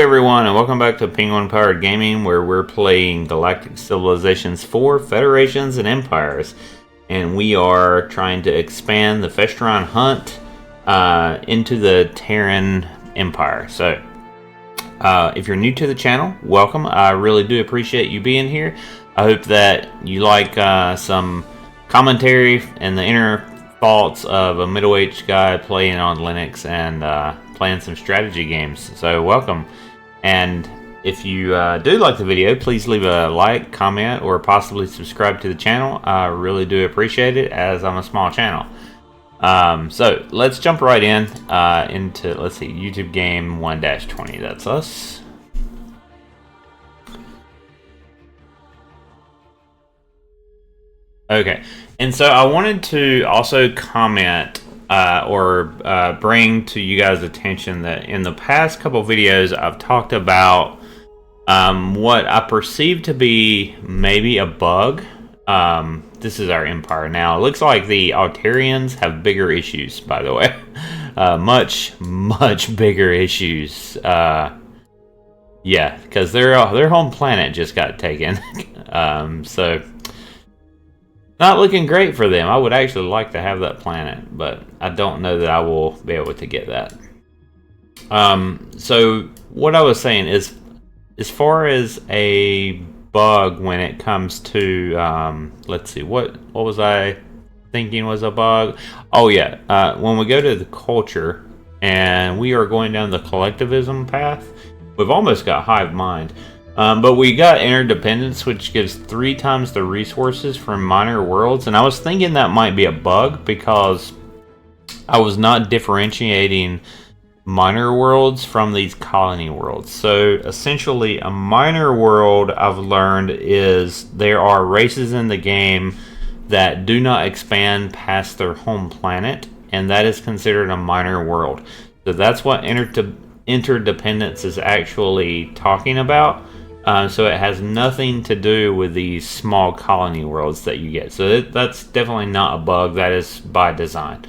everyone, and welcome back to Penguin Powered Gaming, where we're playing Galactic Civilizations 4 Federations and Empires. And we are trying to expand the Festron hunt into the Terran Empire. So, if you're new to the channel, welcome. I really do appreciate you being here. I hope that you like some commentary and the inner thoughts of a middle-aged guy playing on Linux and playing some strategy games. So welcome. And if you do like the video, please leave a like, comment, or possibly subscribe to the channel. I really do appreciate it, as I'm a small channel. So let's jump right into, let's see, YouTube game 1-20. That's us. Okay, and so I wanted to also comment or bring to you guys' attention that in the past couple videos I've talked about what I perceive to be maybe a bug. This is our empire now. It looks like the Altarians have bigger issues, by the way. Much bigger issues. Yeah, because their home planet just got taken. So not looking great for them. I would actually like to have that planet, but I don't know that I will be able to get that. So what I was saying is, as far as a bug when it comes to, let's see, what was I thinking was a bug? Oh yeah, when we go to the culture and we are going down the collectivism path, we've almost got hive mind. But we got interdependence, which gives 3 times the resources from minor worlds. And I was thinking that might be a bug because I was not differentiating minor worlds from these colony worlds. So essentially, a minor world, I've learned, is there are races in the game that do not expand past their home planet, and that is considered a minor world. So that's what interdependence is actually talking about. So it has nothing to do with these small colony worlds that you get. So that's definitely not a bug. That is by design.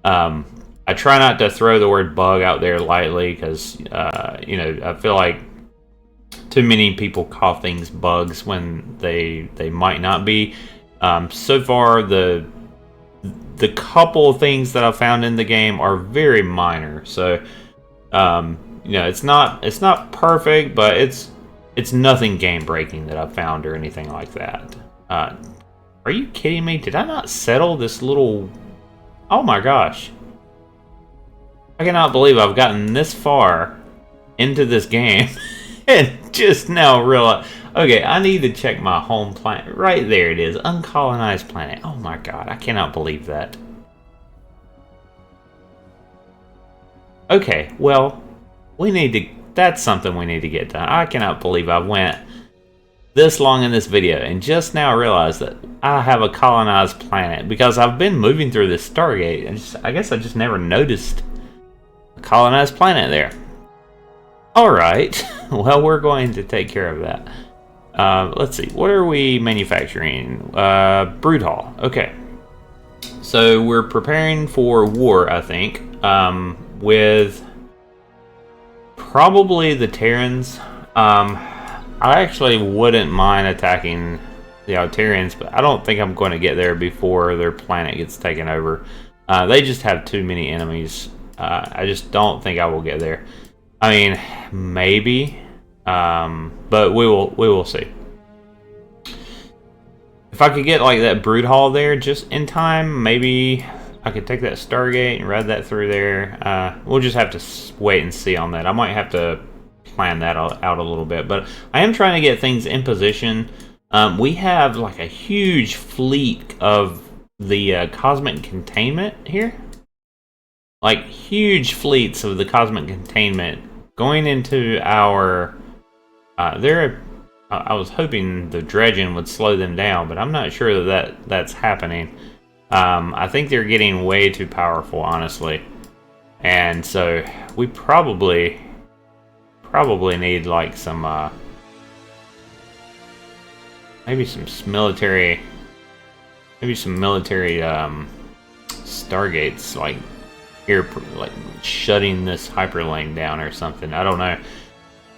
I try not to throw the word bug out there lightly because, you know, I feel like too many people call things bugs when they might not be. So far, the couple of things that I found in the game are very minor. So, you know, it's not perfect, but it's nothing game-breaking that I've found or anything like that. Are you kidding me? Did I not settle this little... Oh my gosh. I cannot believe I've gotten this far into this game and just now realize... Okay, I need to check my home planet. Right there it is. Uncolonized planet. Oh my god, I cannot believe that. Okay, well, we need to... That's something we need to get done. I cannot believe I went this long in this video and just now realized that I have a colonized planet because I've been moving through this Stargate and I guess I just never noticed a colonized planet there. Alright, well, we're going to take care of that. Let's see, what are we manufacturing? Brood Hall. Okay. So we're preparing for war, I think, with... probably the Terrans. I actually wouldn't mind attacking the Altarians, but I don't think I'm going to get there before their planet gets taken over. They just have too many enemies. I just don't think I will get there. I mean, maybe, but we will see. If I could get like that brood hall there just in time, maybe I could take that Stargate and ride that through there. We'll just have to wait and see on that. I might have to plan that out a little bit. But I am trying to get things in position. We have like a huge fleet of the cosmic containment here. Like huge fleets of the cosmic containment going into our... I was hoping the dredging would slow them down, but I'm not sure that's happening. I think they're getting way too powerful, honestly. And so we probably need like some maybe some military Stargates like here, like shutting this hyperlane down or something. I don't know.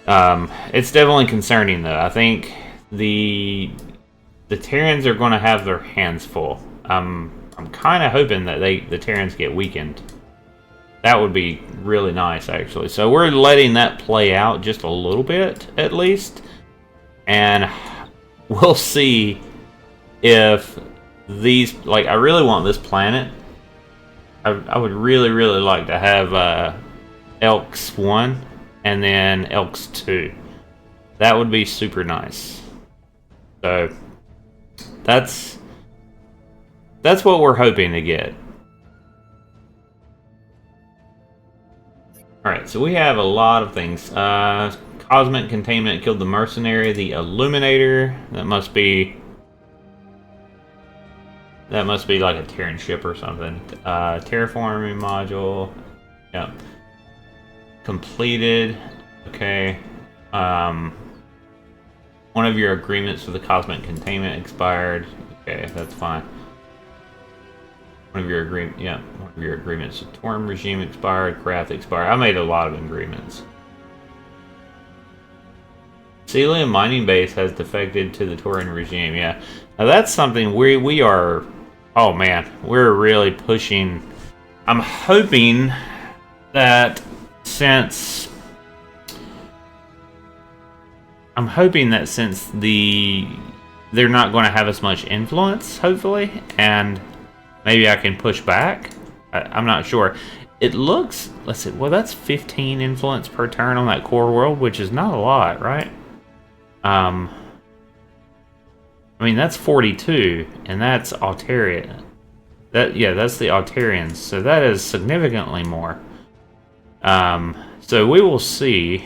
It's definitely concerning, though. I think the Terrans are going to have their hands full. I'm kind of hoping that the Terrans get weakened. That would be really nice, actually. So we're letting that play out just a little bit, at least. And we'll see if these... Like, I really want this planet. I would really, really like to have Elks 1 and then Elks 2. That would be super nice. So, that's what we're hoping to get. Alright, so we have a lot of things. Cosmic Containment killed the Mercenary, the Illuminator. That must be like a Terran ship or something. Terraforming module. Yep. Completed. Okay. One of your agreements for the Cosmic Containment expired. Okay, that's fine. One of your agreements with Torm regime expired. Craft expired. I made a lot of agreements. Celium mining base has defected to the Tauran regime. Yeah, now that's something we are. Oh man, we're really pushing. I'm hoping that since they're not going to have as much influence, hopefully, and maybe I can push back. I'm not sure. It looks, let's see, well, that's 15 influence per turn on that core world, which is not a lot, right? I mean, that's 42, and that's Altarian. That's the Altarians, so that is significantly more. So we will see.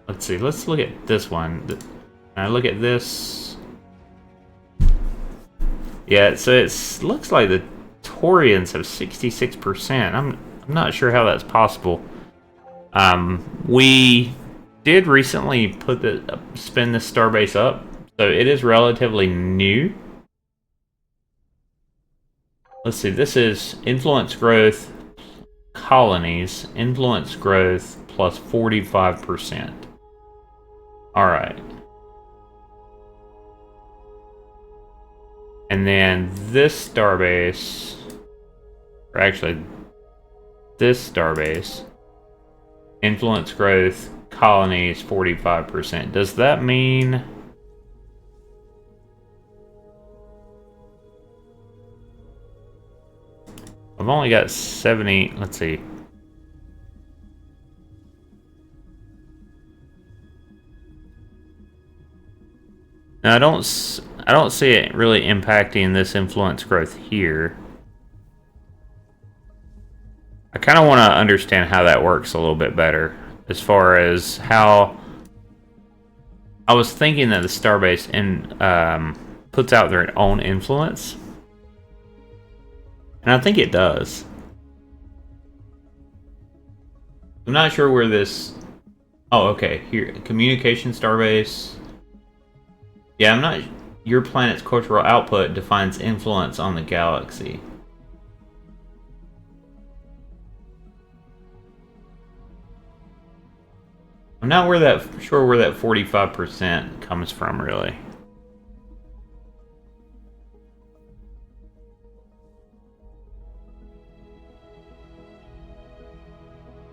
Let's see, let's look at this one. Look at this. Yeah, so it looks like the Taurians have 66%. I'm not sure how that's possible. We did recently spin this starbase up, so it is relatively new. Let's see, this is influence growth colonies, influence growth plus 45%. Alright. And then this starbase, or actually this starbase, influence growth colonies 45%. Does that mean I've only got 70, let's see. Now I don't see it really impacting this influence growth here. I kind of want to understand how that works a little bit better, as far as how I was thinking that the starbase puts out their own influence, and I think it does. I'm not sure where this. Oh, okay. Here, communication starbase. Yeah, I'm not. Your planet's cultural output defines influence on the galaxy. I'm not sure where that 45% comes from, really.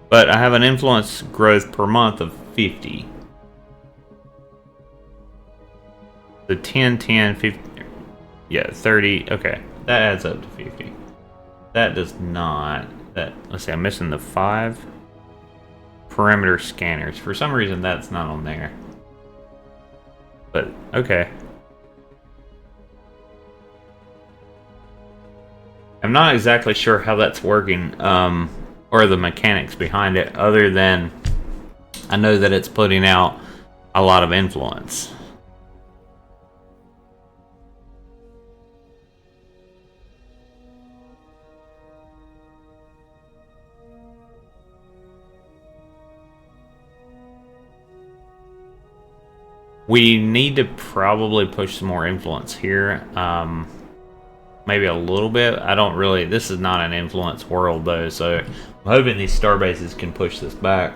But I have an influence growth per month of 50. So 10, 10, 50, yeah, 30, okay. That adds up to 50. That does not, let's see, I'm missing the 5 perimeter scanners. For some reason, that's not on there. But, okay. I'm not exactly sure how that's working, or the mechanics behind it, other than I know that it's putting out a lot of influence. We need to probably push some more influence here. Maybe a little bit. I don't really... This is not an influence world, though, so I'm hoping these star bases can push this back.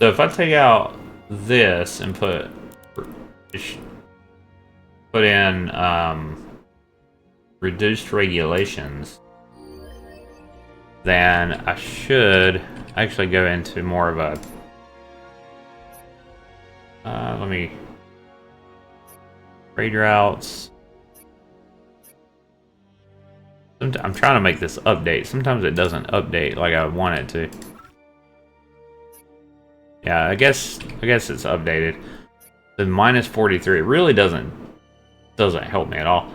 So if I take out this and put in reduced regulations, then I should actually go into more of a let me trade routes. I'm trying to make this update. Sometimes it doesn't update like I want it to. Yeah, I guess it's updated. The minus 43. It really doesn't help me at all.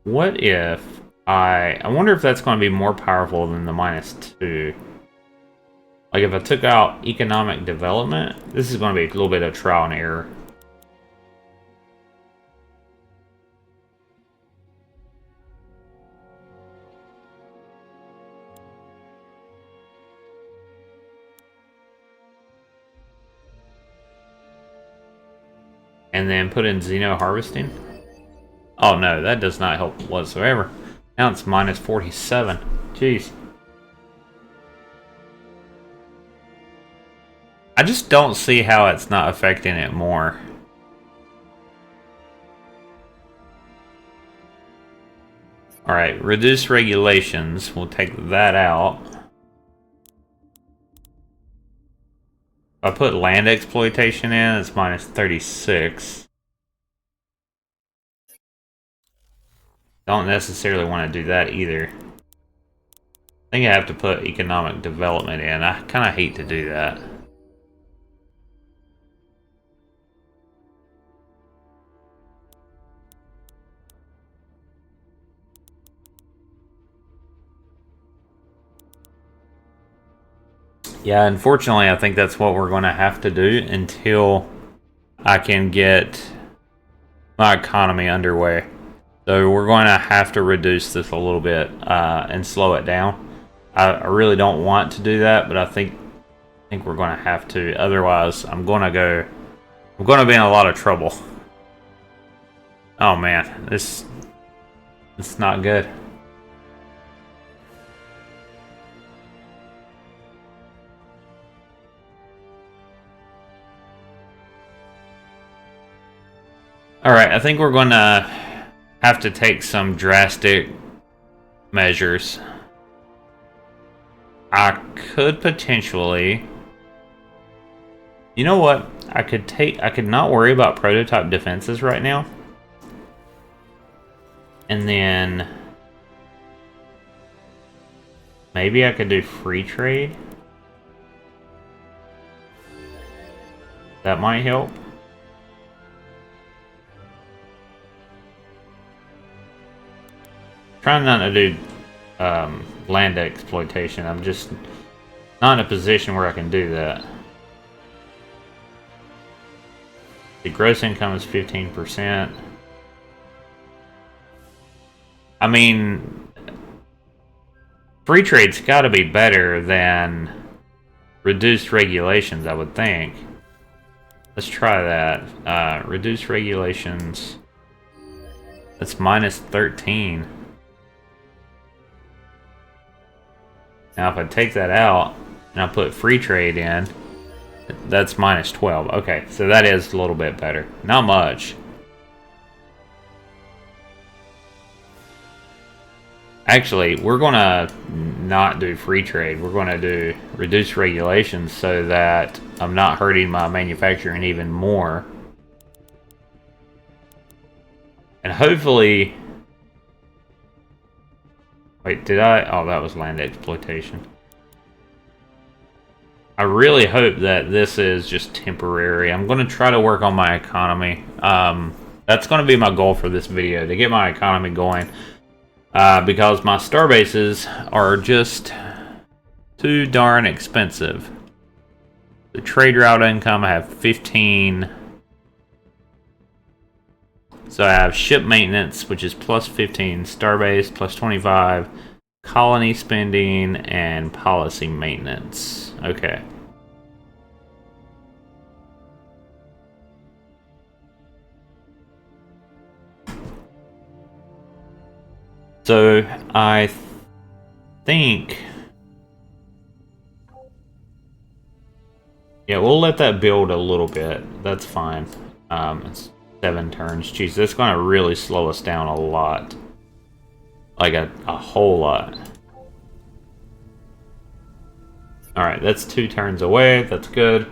What if I wonder if that's going to be more powerful than the -2. Like if I took out economic development, this is going to be a little bit of trial and error. And then put in xeno harvesting. Oh no, that does not help whatsoever. Now it's minus 47. Jeez. I just don't see how it's not affecting it more. Alright, reduce regulations. We'll take that out. If I put land exploitation in, it's minus 36. Don't necessarily want to do that either. I think I have to put economic development in. I kind of hate to do that. Yeah, unfortunately, I think that's what we're going to have to do until I can get my economy underway. So we're going to have to reduce this a little bit and slow it down. I really don't want to do that, but I think we're going to have to. Otherwise, I'm going to be in a lot of trouble. Oh man, it's not good. Alright, I think we're going to have to take some drastic measures. I could potentially... You know what? I could not worry about prototype defenses right now. And then... maybe I could do free trade. That might help. Trying not to do land exploitation. I'm just not in a position where I can do that. The gross income is 15%. I mean, free trade's got to be better than reduced regulations, I would think. Let's try that. Reduce regulations. That's minus 13. Now if I take that out and I put free trade in, that's minus 12. Okay, so that is a little bit better. Not much. Actually, we're going to not do free trade. We're going to do reduce regulations so that I'm not hurting my manufacturing even more. And hopefully... Wait, did I? Oh, that was land exploitation. I really hope that this is just temporary. I'm going to try to work on my economy. That's going to be my goal for this video, to get my economy going. Because my star bases are just too darn expensive. The trade route income, I have 15. So I have ship maintenance, which is plus 15, starbase plus 25, colony spending, and policy maintenance. Okay. So I think Yeah, we'll let that build a little bit. That's fine. It's 7 turns. Jeez, that's gonna really slow us down a lot. Like a whole lot. Alright, that's 2 turns away. That's good.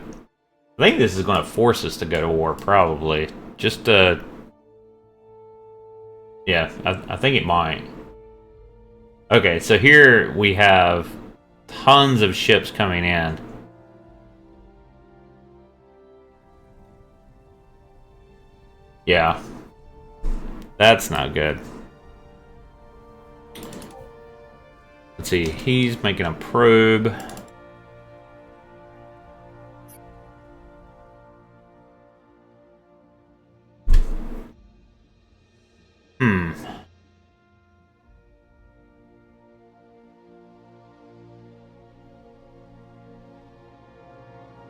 I think this is gonna force us to go to war, probably. Just to... Yeah, I think it might. Okay, so here we have tons of ships coming in. Yeah. That's not good. Let's see, he's making a probe.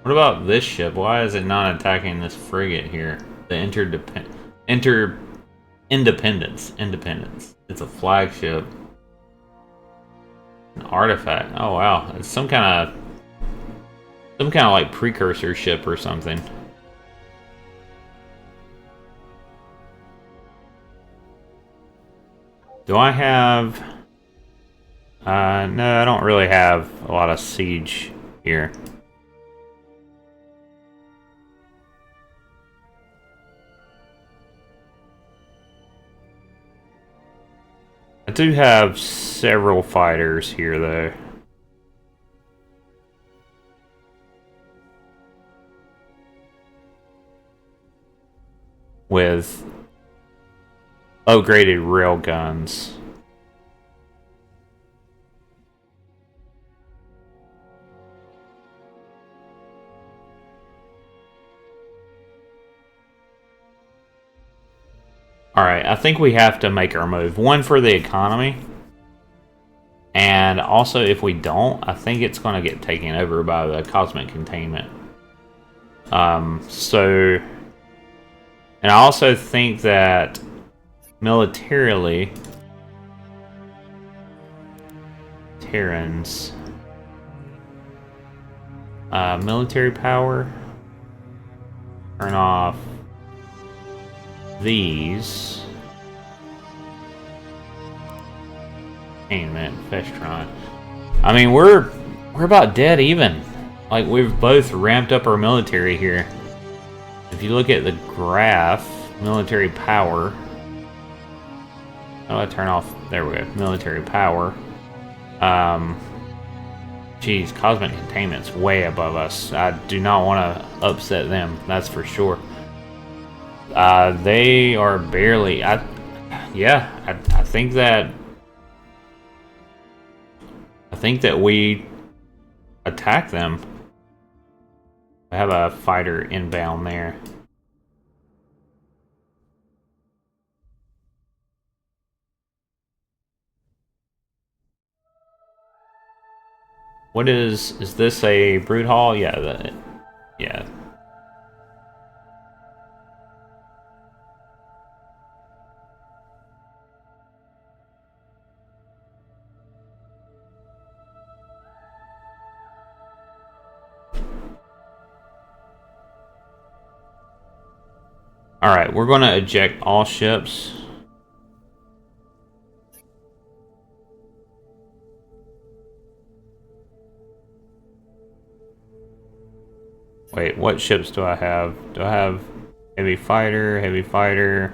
What about this ship? Why is it not attacking this frigate here? The Independence. It's a flagship. An artifact. Oh wow. It's some kind of like precursor ship or something. Do I have... no, I don't really have a lot of siege here. I do have several fighters here, though. With upgraded rail guns. Alright, I think we have to make our move. One, for the economy. And also, if we don't, I think it's going to get taken over by the cosmic containment. And I also think that militarily, Terrans, military power, turn off these. Containment, Festron. I mean, we're about dead even. Like, we've both ramped up our military here. If you look at the graph, military power. How do I turn off? There we go. Military power. Geez, cosmic containment's way above us. I do not want to upset them. That's for sure. They are barely. I think that. I think that we attack them. I have a fighter inbound there. What is this a brood hall? Yeah, yeah. Alright, we're going to eject all ships. Wait, what ships do I have? Do I have heavy fighter,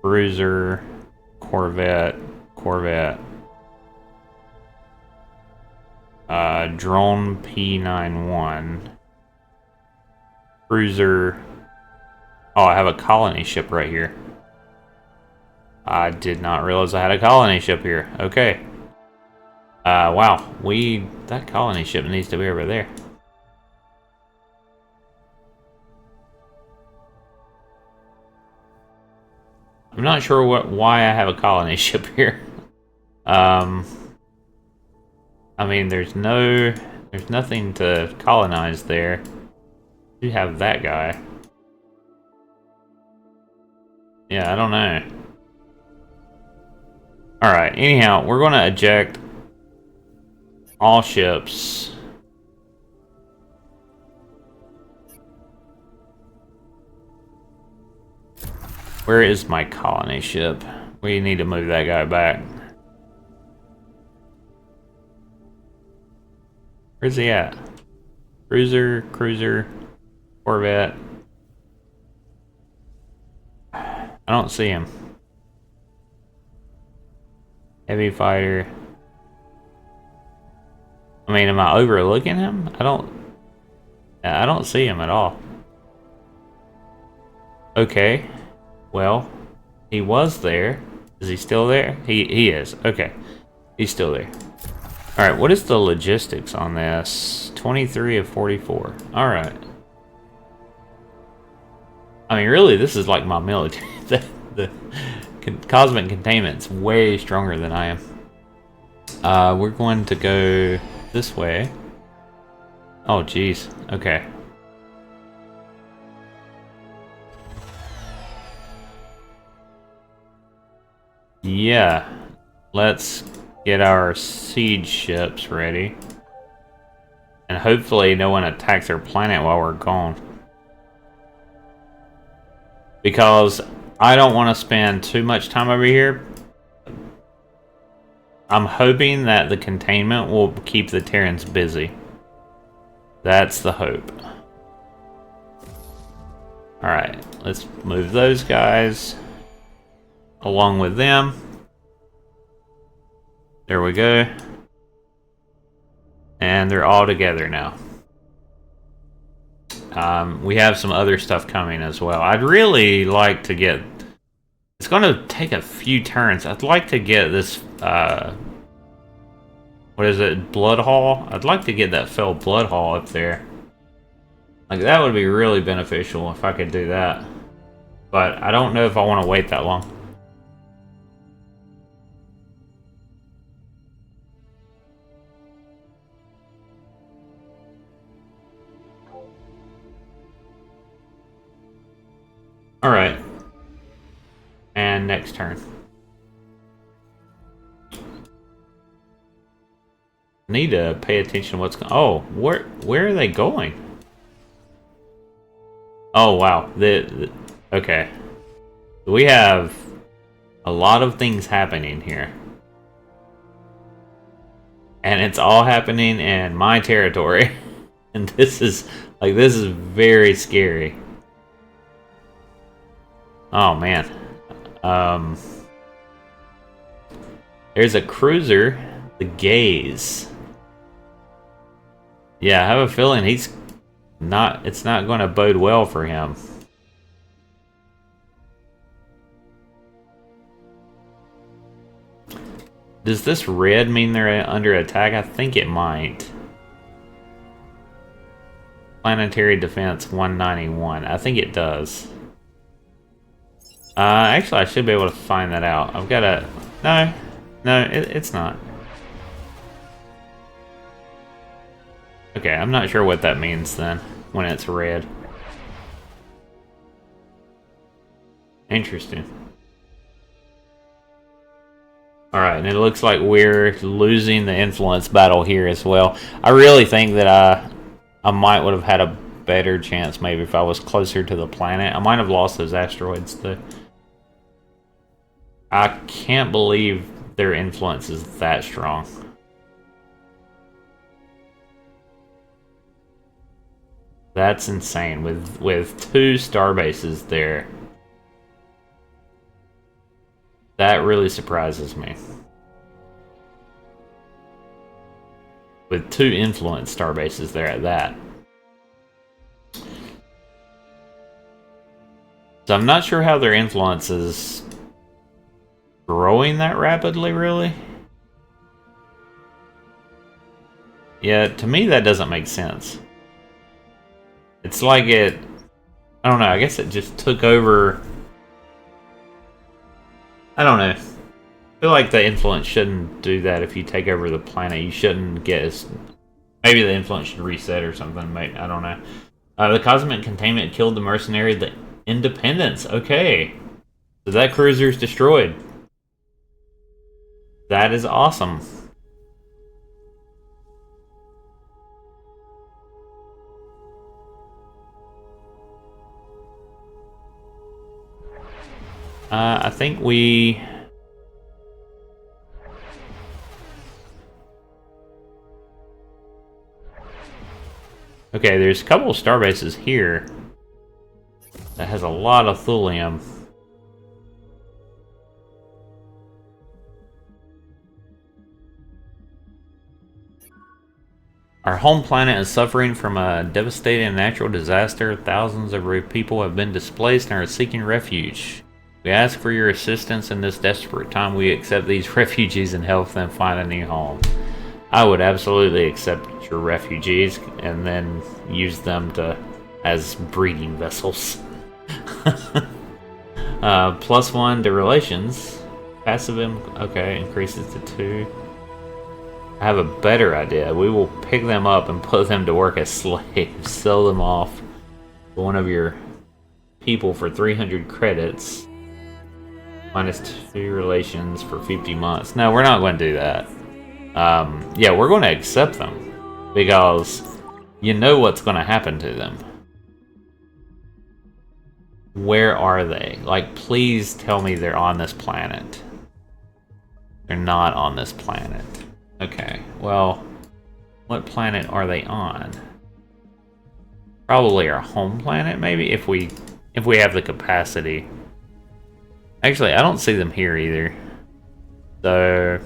cruiser, corvette, drone P91, cruiser. Oh, I have a colony ship right here. I did not realize I had a colony ship here. Okay. Wow. That colony ship needs to be over there. I'm not sure why I have a colony ship here. I mean, there's nothing to colonize there. You have that guy. Yeah, I don't know. Alright, anyhow, we're going to eject all ships. Where is my colony ship? We need to move that guy back. Where's he at? Cruiser, Corvette. I don't see him. Heavy fighter. I mean, am I overlooking him? I don't see him at all. Okay. Well, he was there. Is he still there? He is. Okay. He's still there. Alright, what is the logistics on this? 23 of 44. Alright. I mean, really, this is like my military. the cosmic containment's way stronger than I am. We're going to go this way. Oh, jeez. Okay. Yeah. Let's get our siege ships ready. And hopefully no one attacks our planet while we're gone. Because I don't want to spend too much time over here. I'm hoping that the containment will keep the Terrans busy. That's the hope. Alright, let's move those guys along with them. There we go. And they're all together now. We have some other stuff coming as well. I'd really like to get... It's going to take a few turns. I'd like to get this... what is it? Blood Hall? I'd like to get that fell Blood Hall up there. Like, that would be really beneficial if I could do that. But I don't know if I want to wait that long. Alright. And next turn. Need to pay attention to what's going on. Oh, where are they going? Oh, wow. Okay. We have a lot of things happening here. And it's all happening in my territory. And this is very scary. Oh, man. There's a cruiser, the Gaze. Yeah, I have a feeling it's not going to bode well for him. Does this red mean they're under attack? I think it might. Planetary Defense 191. I think it does. Actually, I should be able to find that out. I've got a... No, it's not. Okay, I'm not sure what that means then, when it's red. Interesting. Alright, and it looks like we're losing the influence battle here as well. I really think that I might would have had a better chance maybe if I was closer to the planet. I might have lost those asteroids though. I can't believe their influence is that strong. That's insane with 2 star bases there. That really surprises me. With 2 influence star bases there at that. So I'm not sure how their influence is growing that rapidly, really. Yeah, to me that doesn't make sense. It's like I don't know, I guess it just took over. I don't know. I feel like the influence shouldn't do that if you take over the planet. You shouldn't get as... Maybe the influence should reset or something. I don't know. The cosmic containment killed the mercenary, the Independence. Okay. So that cruiser's destroyed. That is awesome. I think we... Okay, there's a couple of star bases here that has a lot of thulium. Our home planet is suffering from a devastating natural disaster. Thousands of people have been displaced and are seeking refuge. We ask for your assistance in this desperate time. We accept these refugees and help them find a new home. I would absolutely accept your refugees and then use them as breeding vessels. +1 to relations. Passive okay, increases to 2. I have a better idea. We will pick them up and put them to work as slaves. Sell them off to one of your people for 300 credits. -2 relations for 50 months. No, we're not going to do that. Yeah, we're going to accept them. Because you know what's going to happen to them. Where are they? Like, please tell me they're on this planet. They're not on this planet. Okay, well, what planet are they on? Probably our home planet, maybe, if we have the capacity. Actually, I don't see them here either. So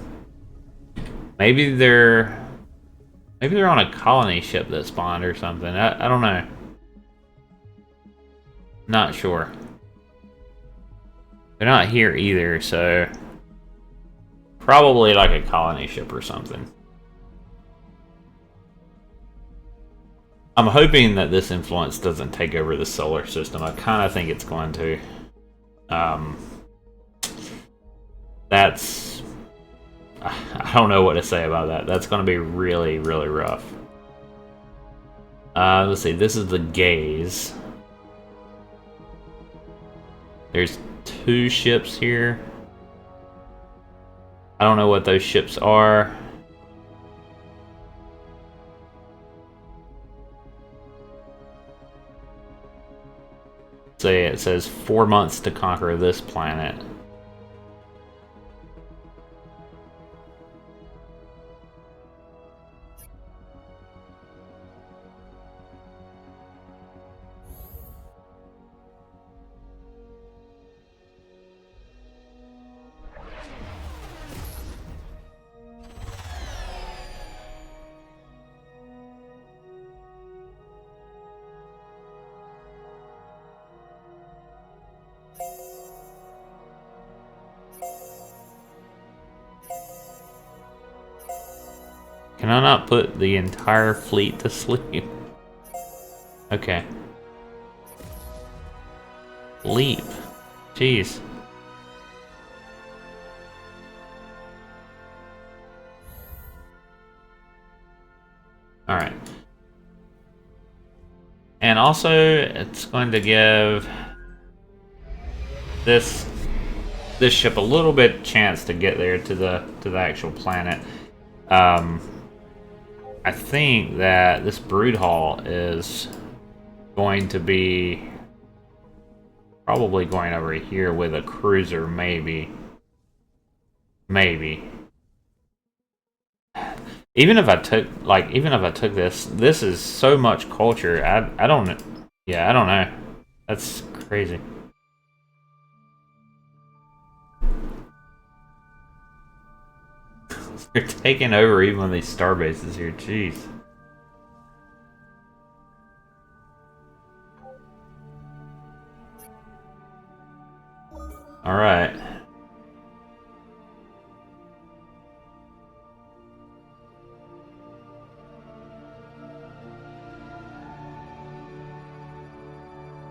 maybe they're on a colony ship that spawned or something. I don't know. Not sure. They're not here either, so probably like a colony ship or something. I'm hoping that this influence doesn't take over the solar system. I kind of think it's going to. That's... I don't know what to say about that. That's going to be really, really rough. Let's see. This is the gaze. There's 2 ships here. I don't know what those ships are. Say it says 4 months to conquer this planet. Can I not put the entire fleet to sleep? Okay. Leap. Jeez. Alright. And also, it's going to give this ship a little bit chance to get there to the actual planet. I think that this brood hall is going to be probably going over here with a cruiser, maybe. Maybe. Even if I took this is so much culture. I don't know. That's crazy. They're taking over even these star bases here. Jeez. All right.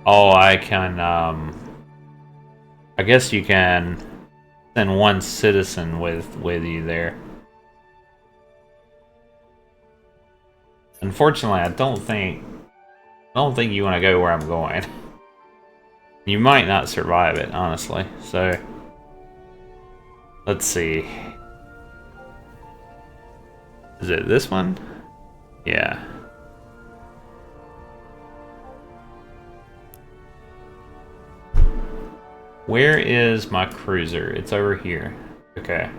Oh, I can, I guess you can send one citizen with you there. Unfortunately, I don't think you want to go where I'm going. You might not survive it, honestly. So, let's see. Is it this one? Yeah. Where is my cruiser? It's over here. Okay.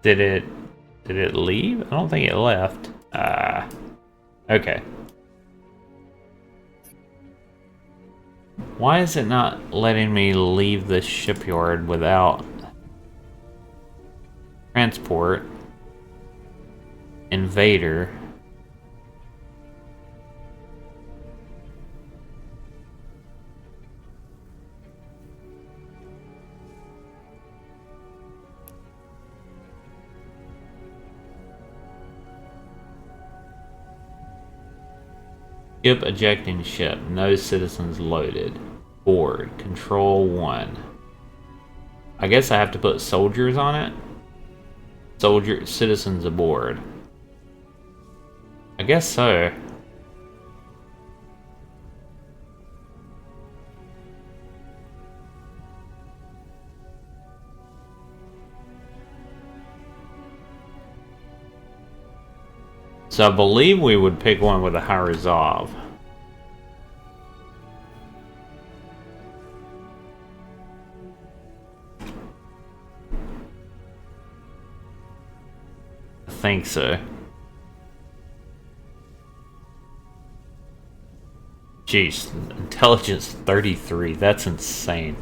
Did it leave? I don't think it left. Okay. Why is it not letting me leave the shipyard without transport? Invader. Ship ejecting ship. No citizens loaded. Board. Control 1. I guess I have to put soldiers on it? Citizens aboard. I guess so. So I believe we would pick one with a high resolve. I think so. Jeez, intelligence 33, that's insane.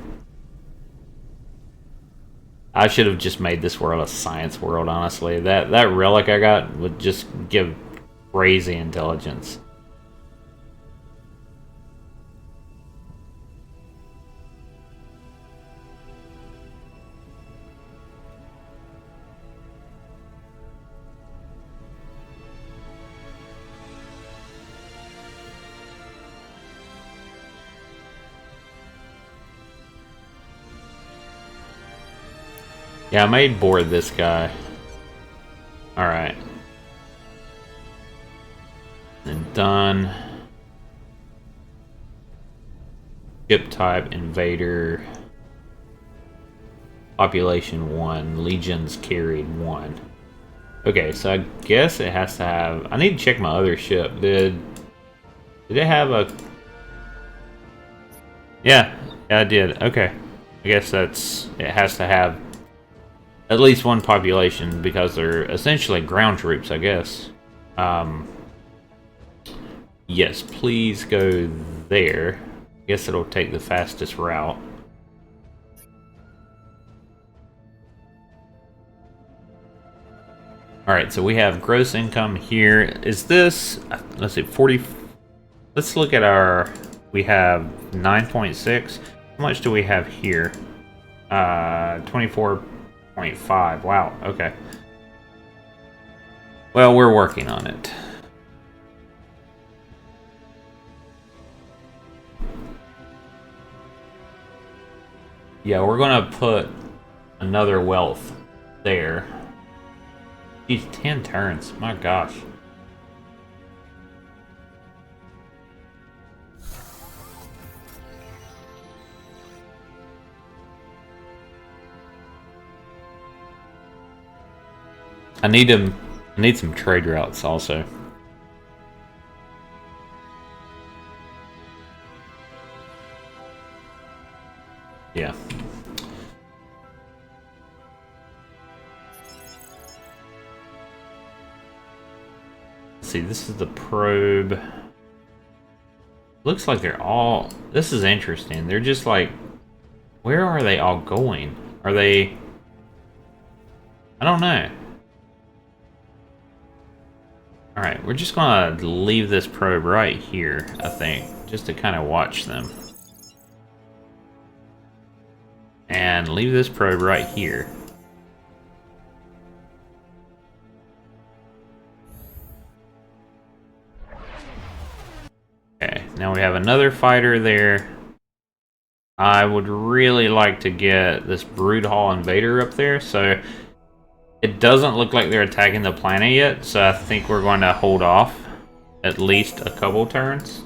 I should have just made this world a science world, honestly. That relic I got would just give crazy intelligence. Yeah, I may board this guy. Alright. And done. Ship type, invader. Population 1. Legions carried 1. Okay, so I guess it has to have... I need to check my other ship. Did it have a... Yeah, I did. Okay. I guess that's... It has to have at least one population because they're essentially ground troops, I guess. Yes, please go there. I guess it'll take the fastest route. Alright, so we have gross income here. Is this... Let's see, 40... Let's look at our... We have 9.6. How much do we have here? 24.5. Wow, okay. Well, we're working on it. Yeah, we're gonna put another wealth there. Geez, 10 turns. My gosh. I need some trade routes also. Yeah. Let's see, this is the probe. Looks like they're all... This is interesting. They're just like... Where are they all going? Are they... I don't know. Alright, we're just gonna leave this probe right here, I think. Just to kind of watch them. And leave this probe right here. Okay, now we have another fighter there. I would really like to get this Brood Hall Invader up there, so It doesn't look like they're attacking the planet yet, so I think we're going to hold off at least a couple turns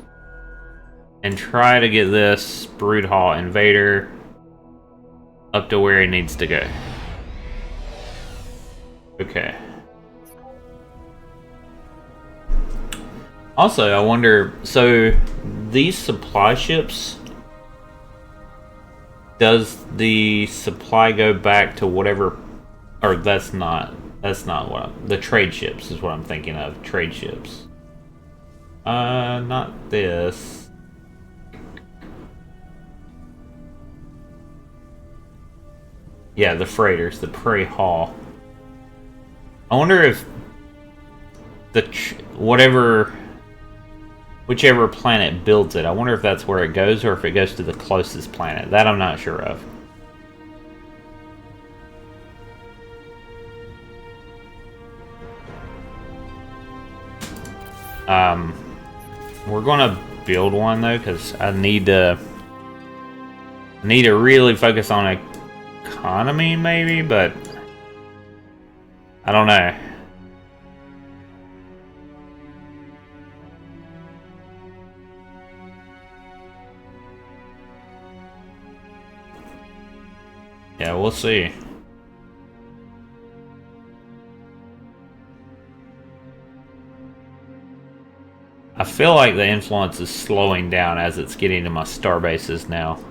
and try to get this Broodhall Invader up to where he needs to go. Okay. Also, I wonder, so these supply ships, does the supply go back to whatever, or that's not what the trade ships is what I'm thinking of, trade ships. Not this. Yeah, the freighters, the Prairie Hall. I wonder if whichever planet builds it, I wonder if that's where it goes or if it goes to the closest planet. That I'm not sure of. We're gonna build one though, because I need to really focus on economy maybe, but I don't know. Yeah, we'll see. I feel like the influence is slowing down as it's getting to my star bases now.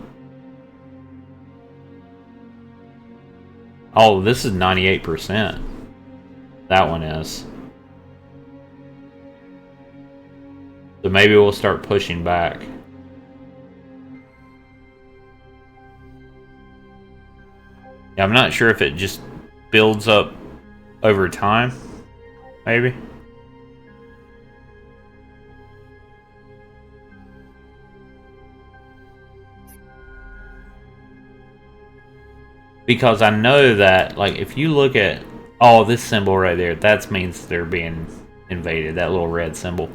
Oh, this is 98%. That one is. So maybe we'll start pushing back. Yeah, I'm not sure if it just builds up over time. Maybe. Because I know that, like, if you look at, oh, this symbol right there, that means they're being invaded, that little red symbol.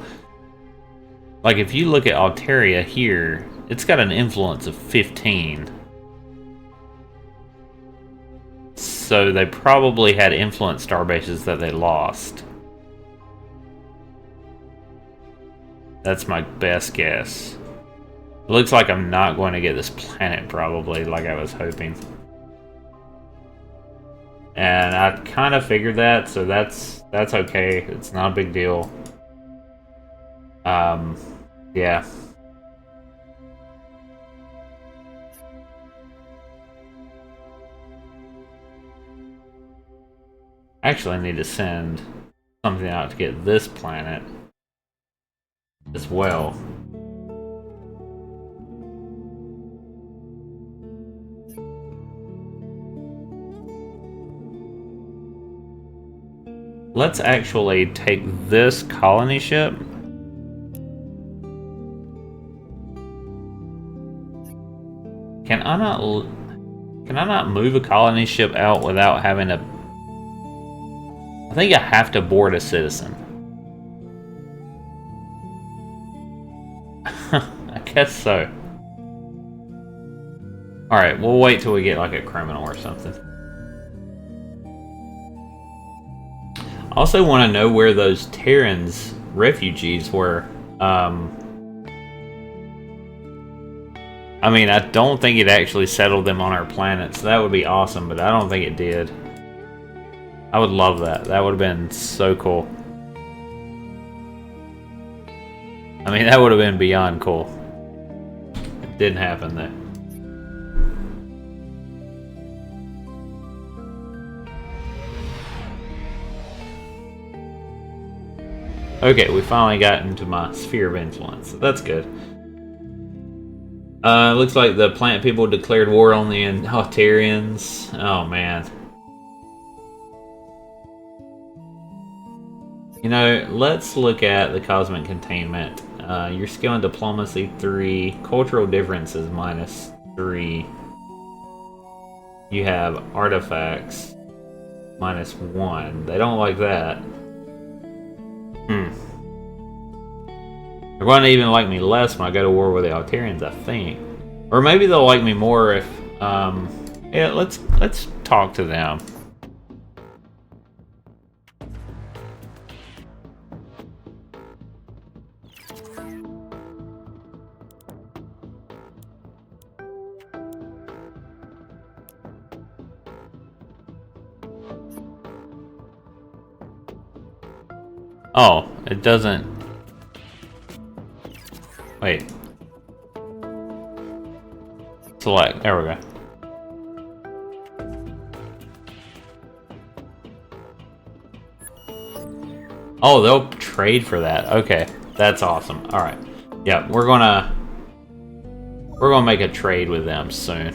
Like, if you look at Alteria here, it's got an influence of 15. So they probably had influence star bases that they lost. That's my best guess. It looks like I'm not going to get this planet, probably, like I was hoping. And I kind of figured that, so that's okay. It's not a big deal. Yeah. Actually, I need to send something out to get this planet as well. Let's actually take this colony ship. Can I not move a colony ship out without having to... I think I have to board a citizen. I guess so. Alright, we'll wait till we get like a criminal or something. I also want to know where those Terrans refugees were. I mean, I don't think it actually settled them on our planet, so that would be awesome, but I don't think it did. I would love that. That would have been so cool. I mean, that would have been beyond cool. It didn't happen though. Okay, we finally got into my sphere of influence. That's good. Looks like the planet people declared war on the Altarians. Oh, man. You know, let's look at the cosmic containment. Your skill and diplomacy 3, cultural differences -3. You have artifacts -1. They don't like that. They're going to even like me less when I go to war with the Altarians, I think. Or maybe they'll like me more if, yeah, let's talk to them. Oh, it doesn't... Wait. Select. There we go. Oh, they'll trade for that. Okay, that's awesome. All right. Yeah, we're gonna make a trade with them soon.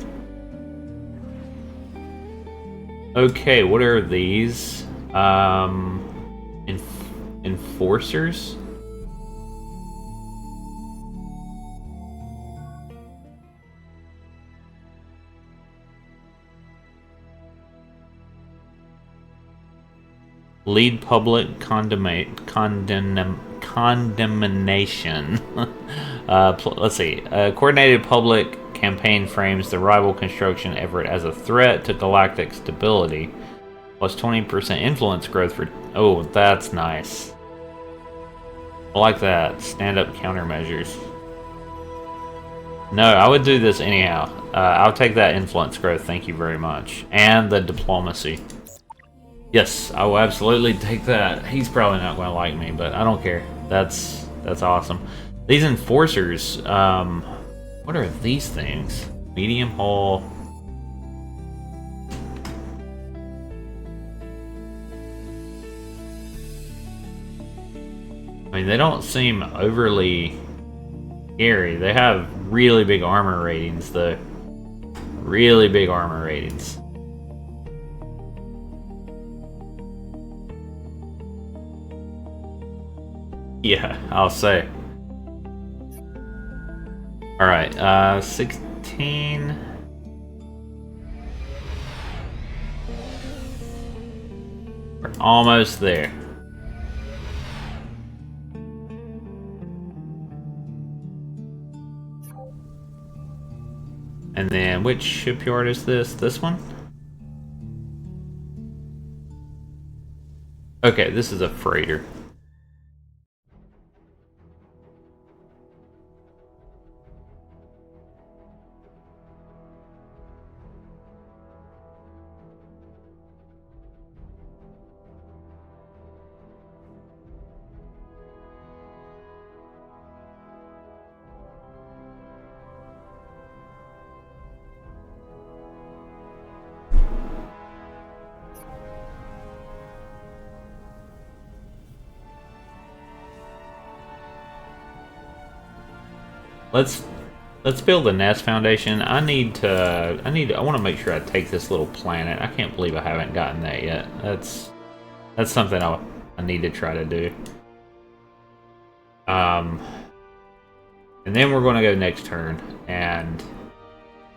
Okay, what are these? Enforcers? Lead public condemnation. Let's see. Coordinated public campaign frames the rival construction effort as a threat to galactic stability. Plus 20% influence growth for... Oh, that's nice. I like that. Stand-up countermeasures. No, I would do this anyhow. I'll take that influence growth, thank you very much. And the diplomacy. Yes, I will absolutely take that. He's probably not going to like me, but I don't care. That's awesome. These enforcers, what are these things? Medium hull. I mean, they don't seem overly scary. They have really big armor ratings, though. Really big armor ratings. Yeah, I'll say. Alright, 16. We're almost there. And then, which shipyard is this? This one? Okay, this is a freighter. Let's build a nest foundation. I want to make sure I take this little planet. I can't believe I haven't gotten that yet. That's something I need to try to do. And then we're going to go next turn, and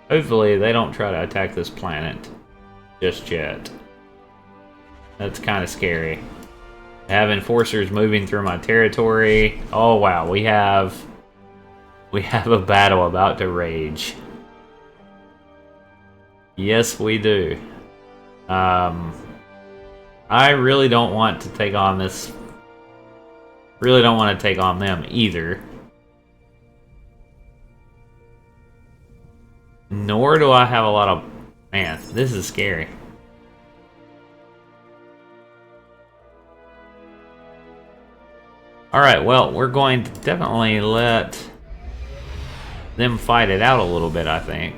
hopefully they don't try to attack this planet just yet. That's kind of scary. I have enforcers moving through my territory. Oh wow, we have a battle about to rage. Yes, we do. I really don't want to take on this. Really don't want to take on them either. Nor do I have a lot of... Man, this is scary. Alright, well, we're going to definitely let them fight it out a little bit, I think.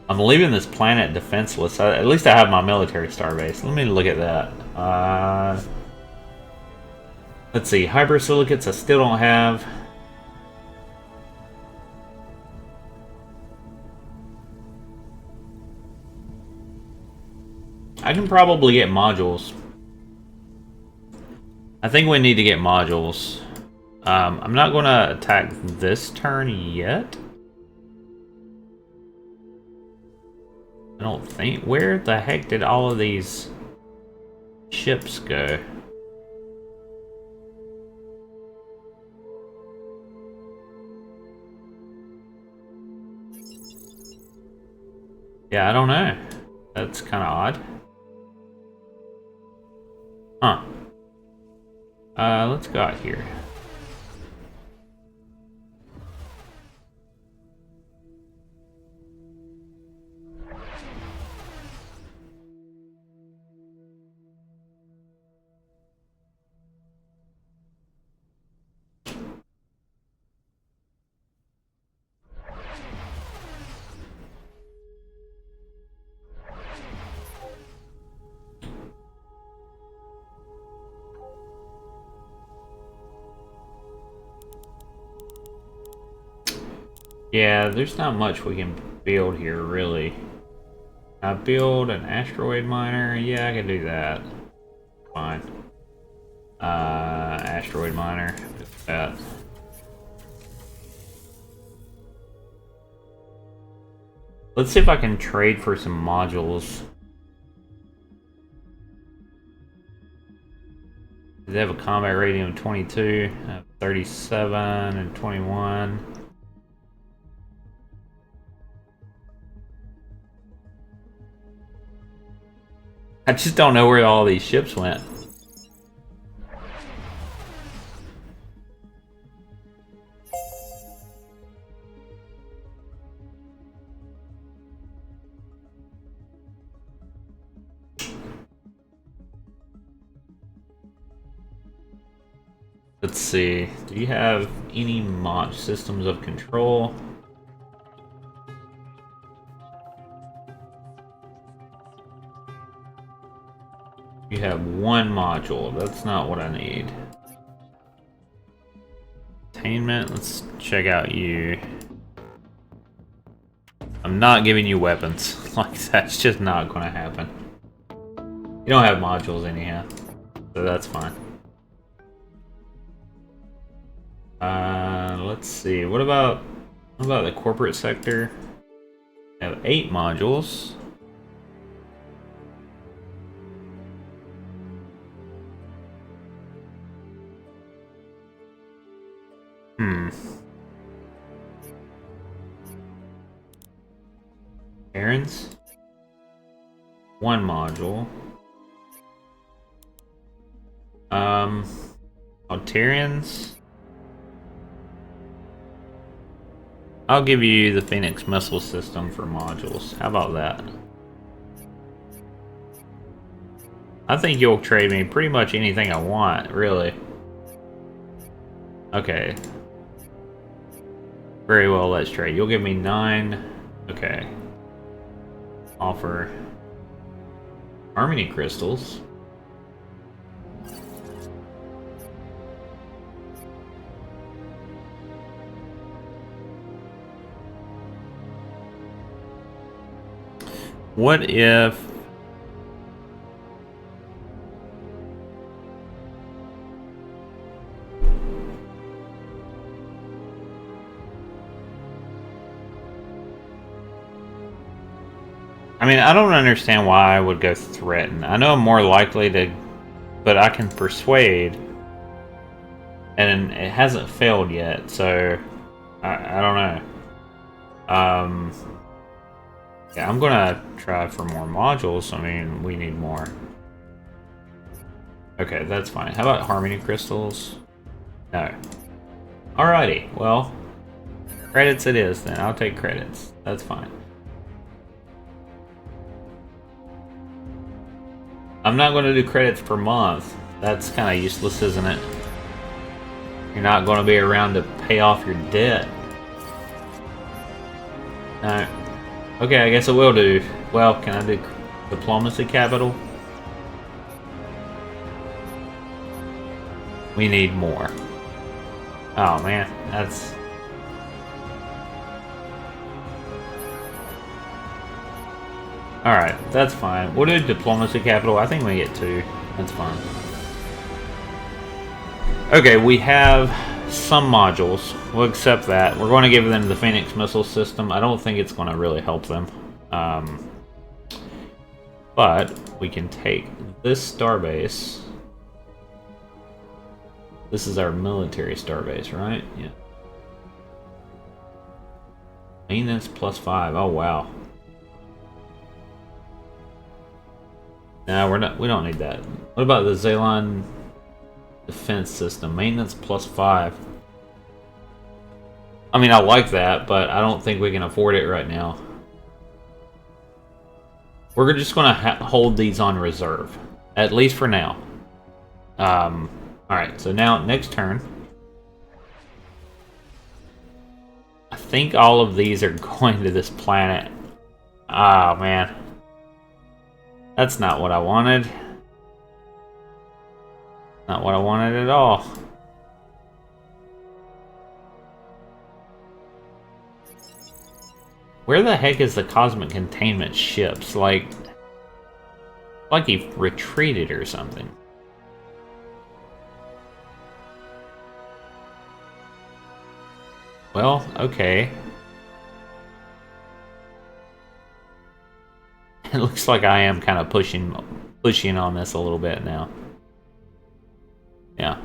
I'm leaving this planet defenseless. At least I have my military starbase. Let me look at that. Let's see. Hypersilicates I still don't have. I can probably get modules. I think we need to get modules. I'm not going to attack this turn yet. I don't think... Where the heck did all of these ships go? Yeah, I don't know. That's kind of odd. Huh. Let's go out here. Yeah, there's not much we can build here, really. I build an asteroid miner. Yeah, I can do that. Fine. Asteroid miner. Do that. Let's see if I can trade for some modules. They have a combat rating of 22, 37, and 21. I just don't know where all these ships went. Let's see. Do you have any mod systems of control? You have one module. That's not what I need. Attainment. Let's check out you. I'm not giving you weapons. Like, that's just not going to happen. You don't have modules anyhow. So that's fine. Let's see. What about the corporate sector? I have 8 modules. Errands. 1 module. Altarians. I'll give you the Phoenix missile system for modules. How about that? I think you'll trade me pretty much anything I want, really. Okay. Very well, let's trade. You'll give me 9. Okay. Offer Harmony crystals. What if... I mean, I don't understand why I would go threaten. I know I'm more likely to... But I can persuade. And it hasn't failed yet, so... I don't know. Yeah, I'm gonna try for more modules. I mean, we need more. Okay, that's fine. How about Harmony crystals? No. Alrighty, well... Credits it is, then. I'll take credits. That's fine. I'm not going to do credits per month. That's kind of useless, isn't it? You're not going to be around to pay off your debt. No. Okay, I guess I will do. Well, can I do diplomacy capital? We need more. Oh man, that's... Alright, that's fine. We'll do diplomacy capital. I think we get 2. That's fine. Okay, we have some modules. We'll accept that. We're going to give them the Phoenix missile system. I don't think it's going to really help them. But we can take this starbase. This is our military starbase, right? Yeah. Maintenance +5. Oh wow. No, we don't need that. What about the Zalon defense system? Maintenance +5. I mean, I like that, but I don't think we can afford it right now. We're just going to hold these on reserve, at least for now. Alright, so now, next turn. I think all of these are going to this planet. Ah, man. That's not what I wanted. Not what I wanted at all. Where the heck is the cosmic containment ships? Like he retreated or something. Well, okay. It looks like I am kind of pushing on this a little bit now. Yeah.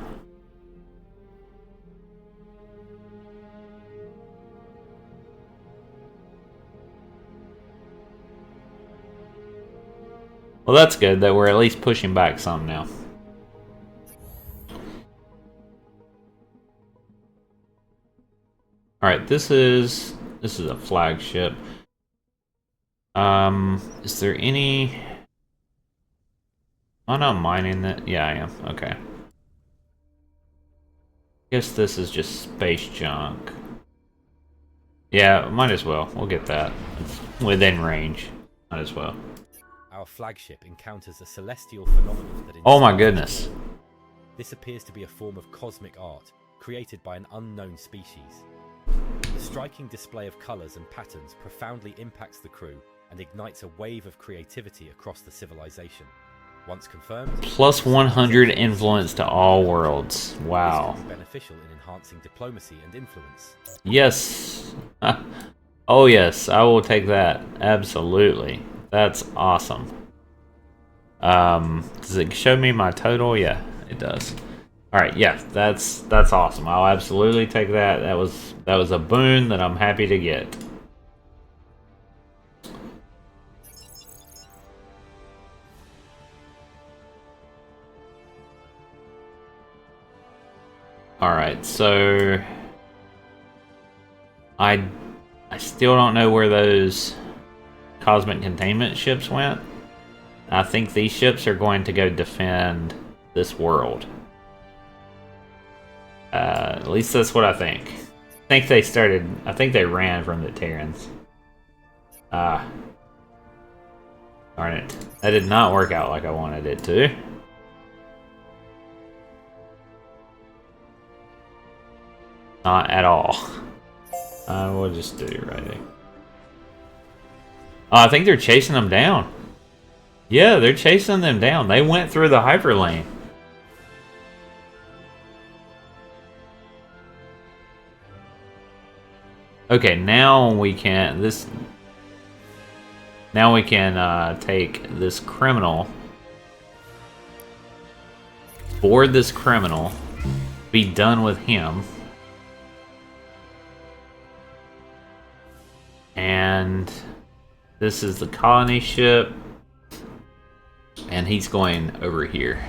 Well, that's good that we're at least pushing back some now. All right, this is a flagship. Is there any? I'm not mining that. Yeah, I am. Okay. Guess this is just space junk. Yeah, might as well. We'll get that. It's within range. Might as well. Our flagship encounters a celestial phenomenon that... Oh my goodness. This appears to be a form of cosmic art, created by an unknown species. The striking display of colours and patterns profoundly impacts the crew and ignites a wave of creativity across the civilization. Once confirmed... Plus 100 influence to all worlds. Wow. This can be beneficial in enhancing diplomacy and influence. Yes. Oh yes, I will take that. Absolutely. That's awesome. Does it show me my total? Yeah, it does. Alright, yeah, that's awesome. I'll absolutely take that. That was a boon that I'm happy to get. Alright, so I still don't know where those cosmic containment ships went. I think these ships are going to go defend this world. At least that's what I think. I think they ran from the Terrans. Darn it. That did not work out like I wanted it to. Not at all. We'll just do it right there. Oh, I think they're chasing them down. Yeah, they're chasing them down. They went through the hyperlane. Okay, now we can take this criminal, board this criminal, be done with him, and this is the colony ship, and he's going over here.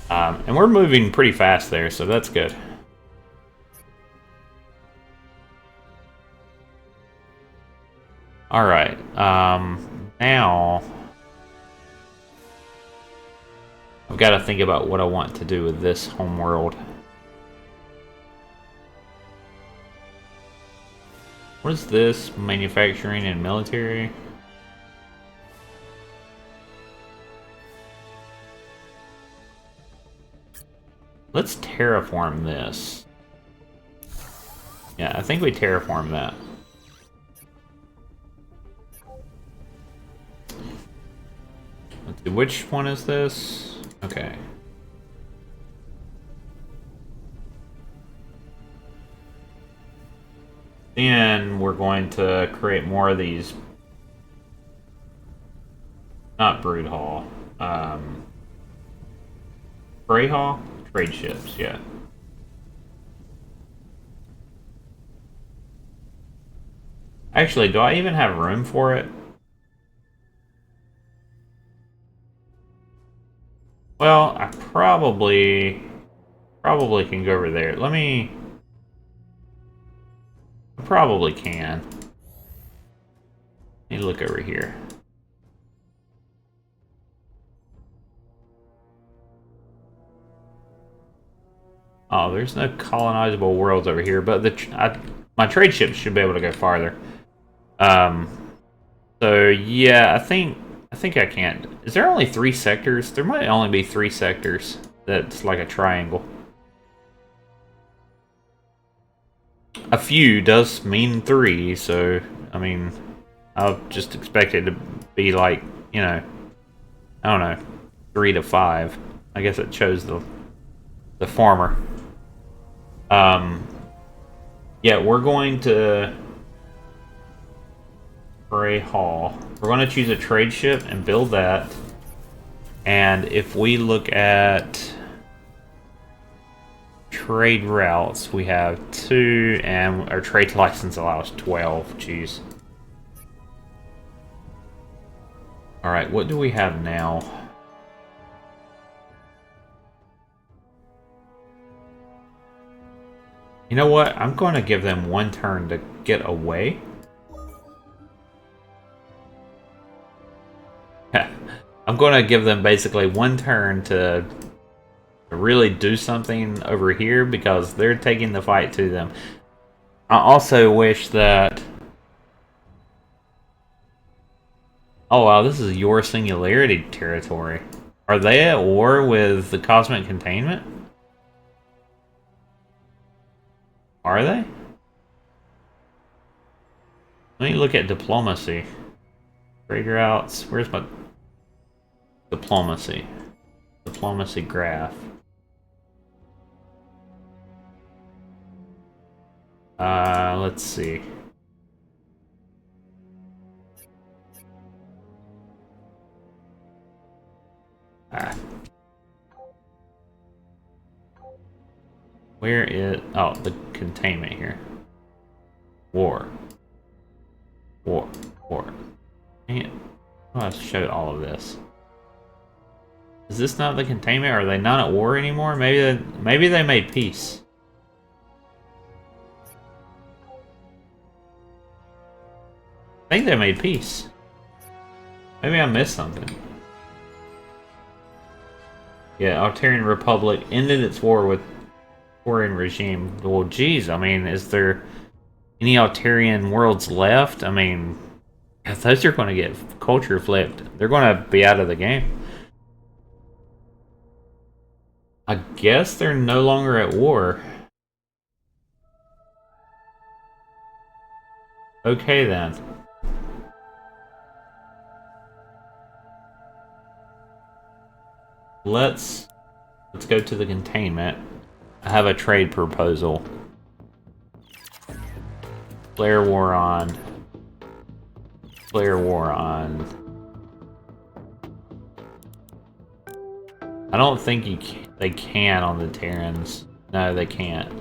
And we're moving pretty fast there, so that's good. Alright, now I've got to think about what I want to do with this homeworld. What is this? Manufacturing and military? Let's terraform this. Yeah, I think we terraform that. Let's see, which one is this? Okay. Then we're going to create more of these. Not brood hall. Prey hall? Trade ships, yeah. Actually, do I even have room for it? Well, I probably can go over there. I probably can. Let me look over here. Oh, there's no colonizable worlds over here, but my trade ships should be able to go farther. So yeah, I think I can. Is there only 3 sectors? There might only be 3 sectors. That's like a triangle. A few does mean 3, so, I mean, I'll just expect it to be like, you know, I don't know, 3 to 5. I guess it chose the former. Yeah, we're going to Bray Hall. We're going to choose a trade ship and build that. And if we look at trade routes, we have 2, and our trade license allows 12. Jeez. Alright, what do we have now? You know what? I'm going to give them 1 turn to get away. I'm going to give them basically 1 turn to really do something over here because they're taking the fight to them. I also wish that... Oh wow, this is your singularity territory. Are they at war with the cosmic containment? Are they? Let me look at diplomacy. Trade routes. Where's my diplomacy? Diplomacy graph. Let's see. Where is... Oh, the containment here. War. War. War. Dang it. I'll have to show all of this. Is this not the containment? Are they not at war anymore? Maybe they made peace. I think they made peace. Maybe I missed something. Yeah, Altarian Republic ended its war with foreign regime. Well, geez, I mean, is there any Altarian worlds left? I mean, if those are going to get culture flipped, they're going to be out of the game. I guess they're no longer at war. Okay, then. Let's go to the containment. I have a trade proposal. Declare war on. Declare war on. I don't think they can on the Terrans. No, they can't.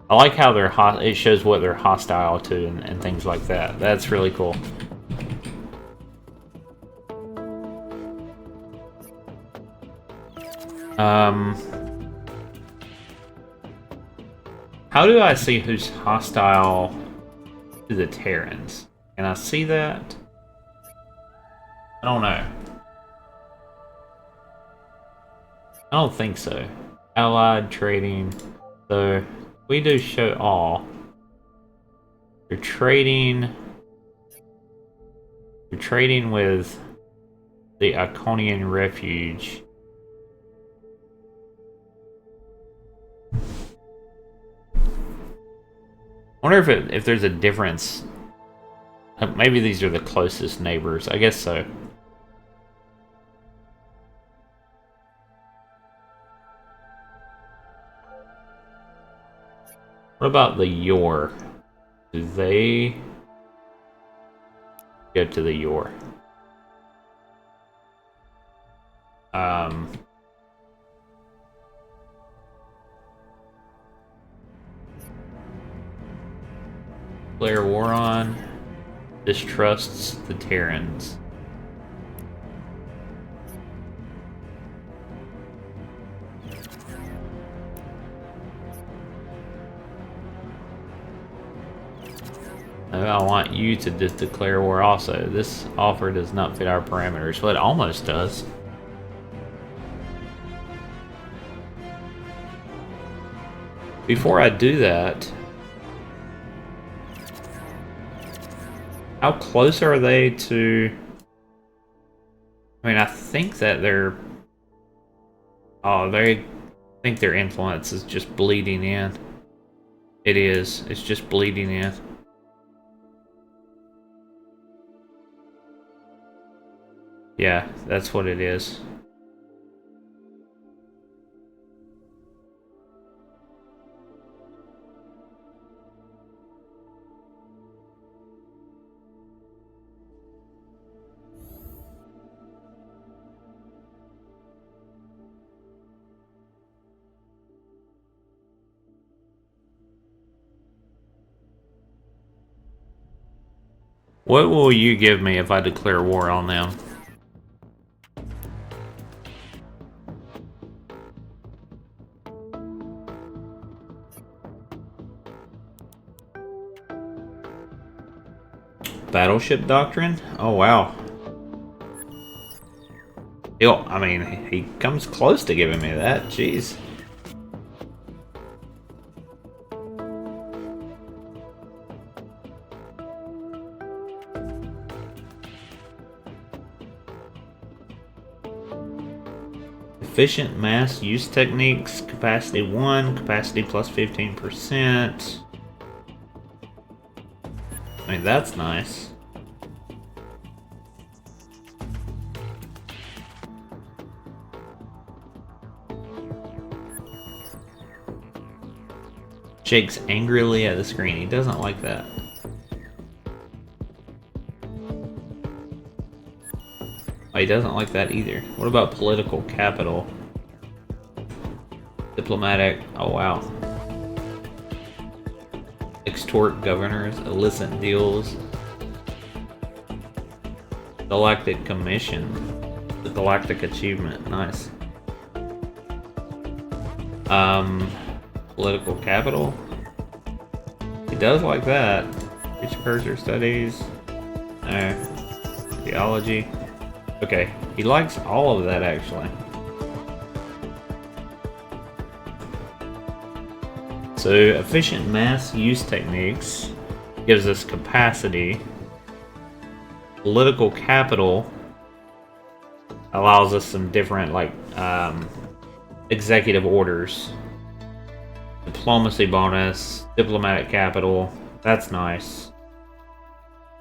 I like how they're it shows what they're hostile to and things like that. That's really cool. How do I see who's hostile to the Terrans? Can I see that? I don't know. I don't think so. Allied trading. So we do show all. You're trading with the Iconian Refuge. I wonder if there's a difference. Maybe these are the closest neighbors. I guess so. What about the Yor? Do they go to the Yor? Declare war on. Distrusts the Terrans. I want you to declare war also. This offer does not fit our parameters. Well, it almost does. Before I do that, how close are they to... I mean, I think that they're... Oh, I think their influence is just bleeding in. It is. It's just bleeding in. Yeah, that's what it is. What will you give me if I declare war on them? Battleship Doctrine? Oh, wow. I mean, he comes close to giving me that. Jeez. Efficient mass use techniques, capacity 1, capacity plus 15%. I mean, that's nice. Shakes angrily at the screen. He doesn't like that. Oh, he doesn't like that either. What about political capital? Diplomatic. Oh, wow. Extort governors. Illicit deals. Galactic commission. The Galactic achievement. Nice. Political capital. He does like that. Precursor studies. Theology. Okay, he likes all of that actually. So efficient mass use techniques gives us capacity. Political capital allows us some different like executive orders. Diplomacy bonus, diplomatic capital, that's nice.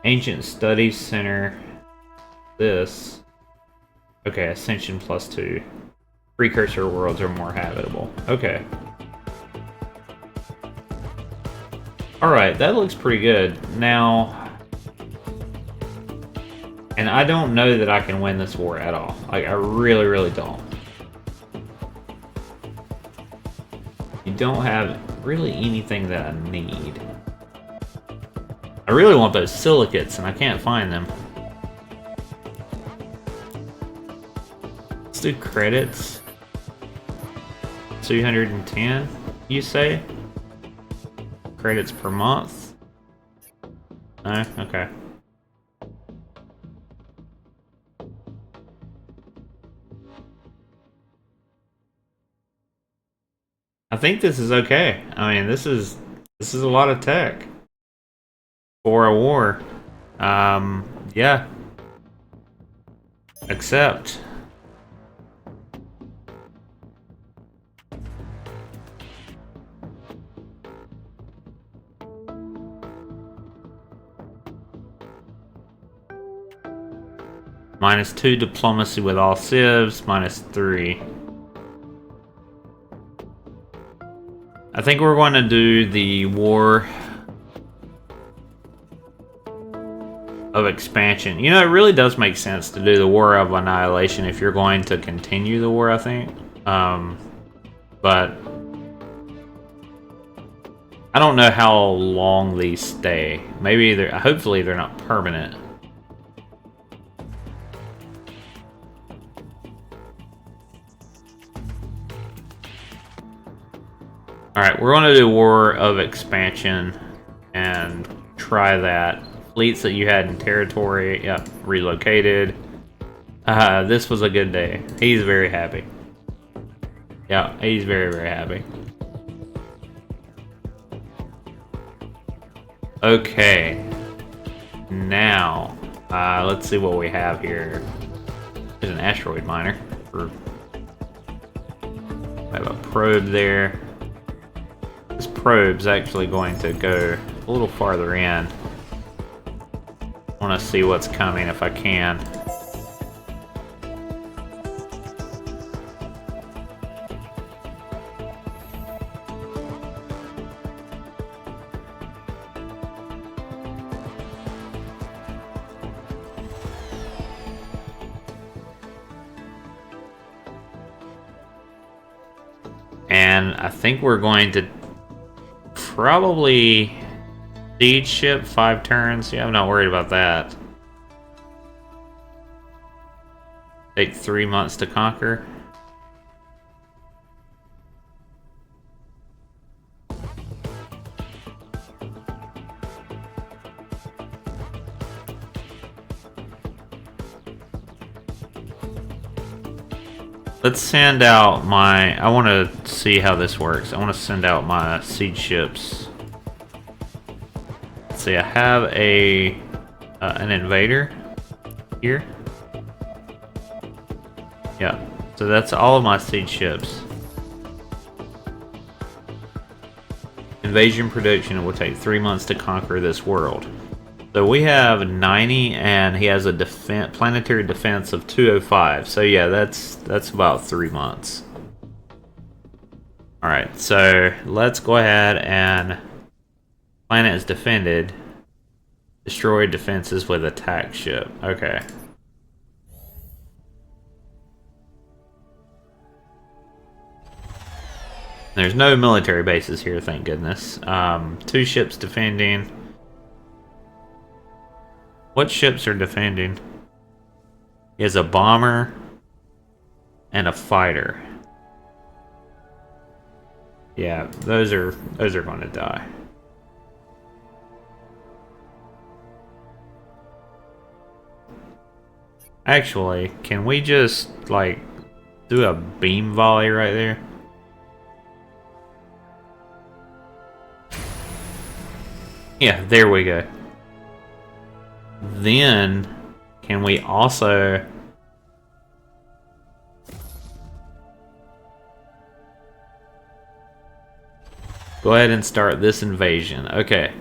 Ancient Studies Center, this. Okay, Ascension +2. Precursor worlds are more habitable. Okay. Alright, that looks pretty good. Now, and I don't know that I can win this war at all. Like, I really, really don't. You don't have really anything that I need. I really want those silicates, and I can't find them. Let's do credits. 210, you say? Credits per month? No? Okay. I think this is okay. I mean, this is a lot of tech for a war. Yeah. Accept. -2 diplomacy with all civs, -3. I think we're going to do the war of expansion. You know, it really does make sense to do the war of annihilation if you're going to continue the war, I think. But I don't know how long these stay. Maybe hopefully they're not permanent. Alright, we're going to do War of Expansion and try that. Fleets that you had in territory, yep, relocated. This was a good day. He's very happy. Yeah, he's very, very happy. Okay. Now, let's see what we have here. There's an asteroid miner. We have a probe there. This probe's actually going to go a little farther in. I want to see what's coming if I can. And I think we're going to probably siege ship 5 turns. Yeah, I'm not worried about that. Take 3 months to conquer. Let's send out my... I want to see how this works. I want to send out my siege ships. Let's see, I have an invader here. Yeah, so that's all of my siege ships. Invasion prediction, it will take 3 months to conquer this world. So we have 90, and he has a planetary defense of 205. So yeah, that's about 3 months. Alright, so let's go ahead and... Planet is defended. Destroy defenses with attack ship. Okay. There's no military bases here, thank goodness. 2 ships defending. What ships are defending? He has a bomber and a fighter. Yeah, those are going to die. Actually, can we just like do a beam volley right there? Yeah, there we go. Then, can we also... Go ahead and start this invasion. Okay.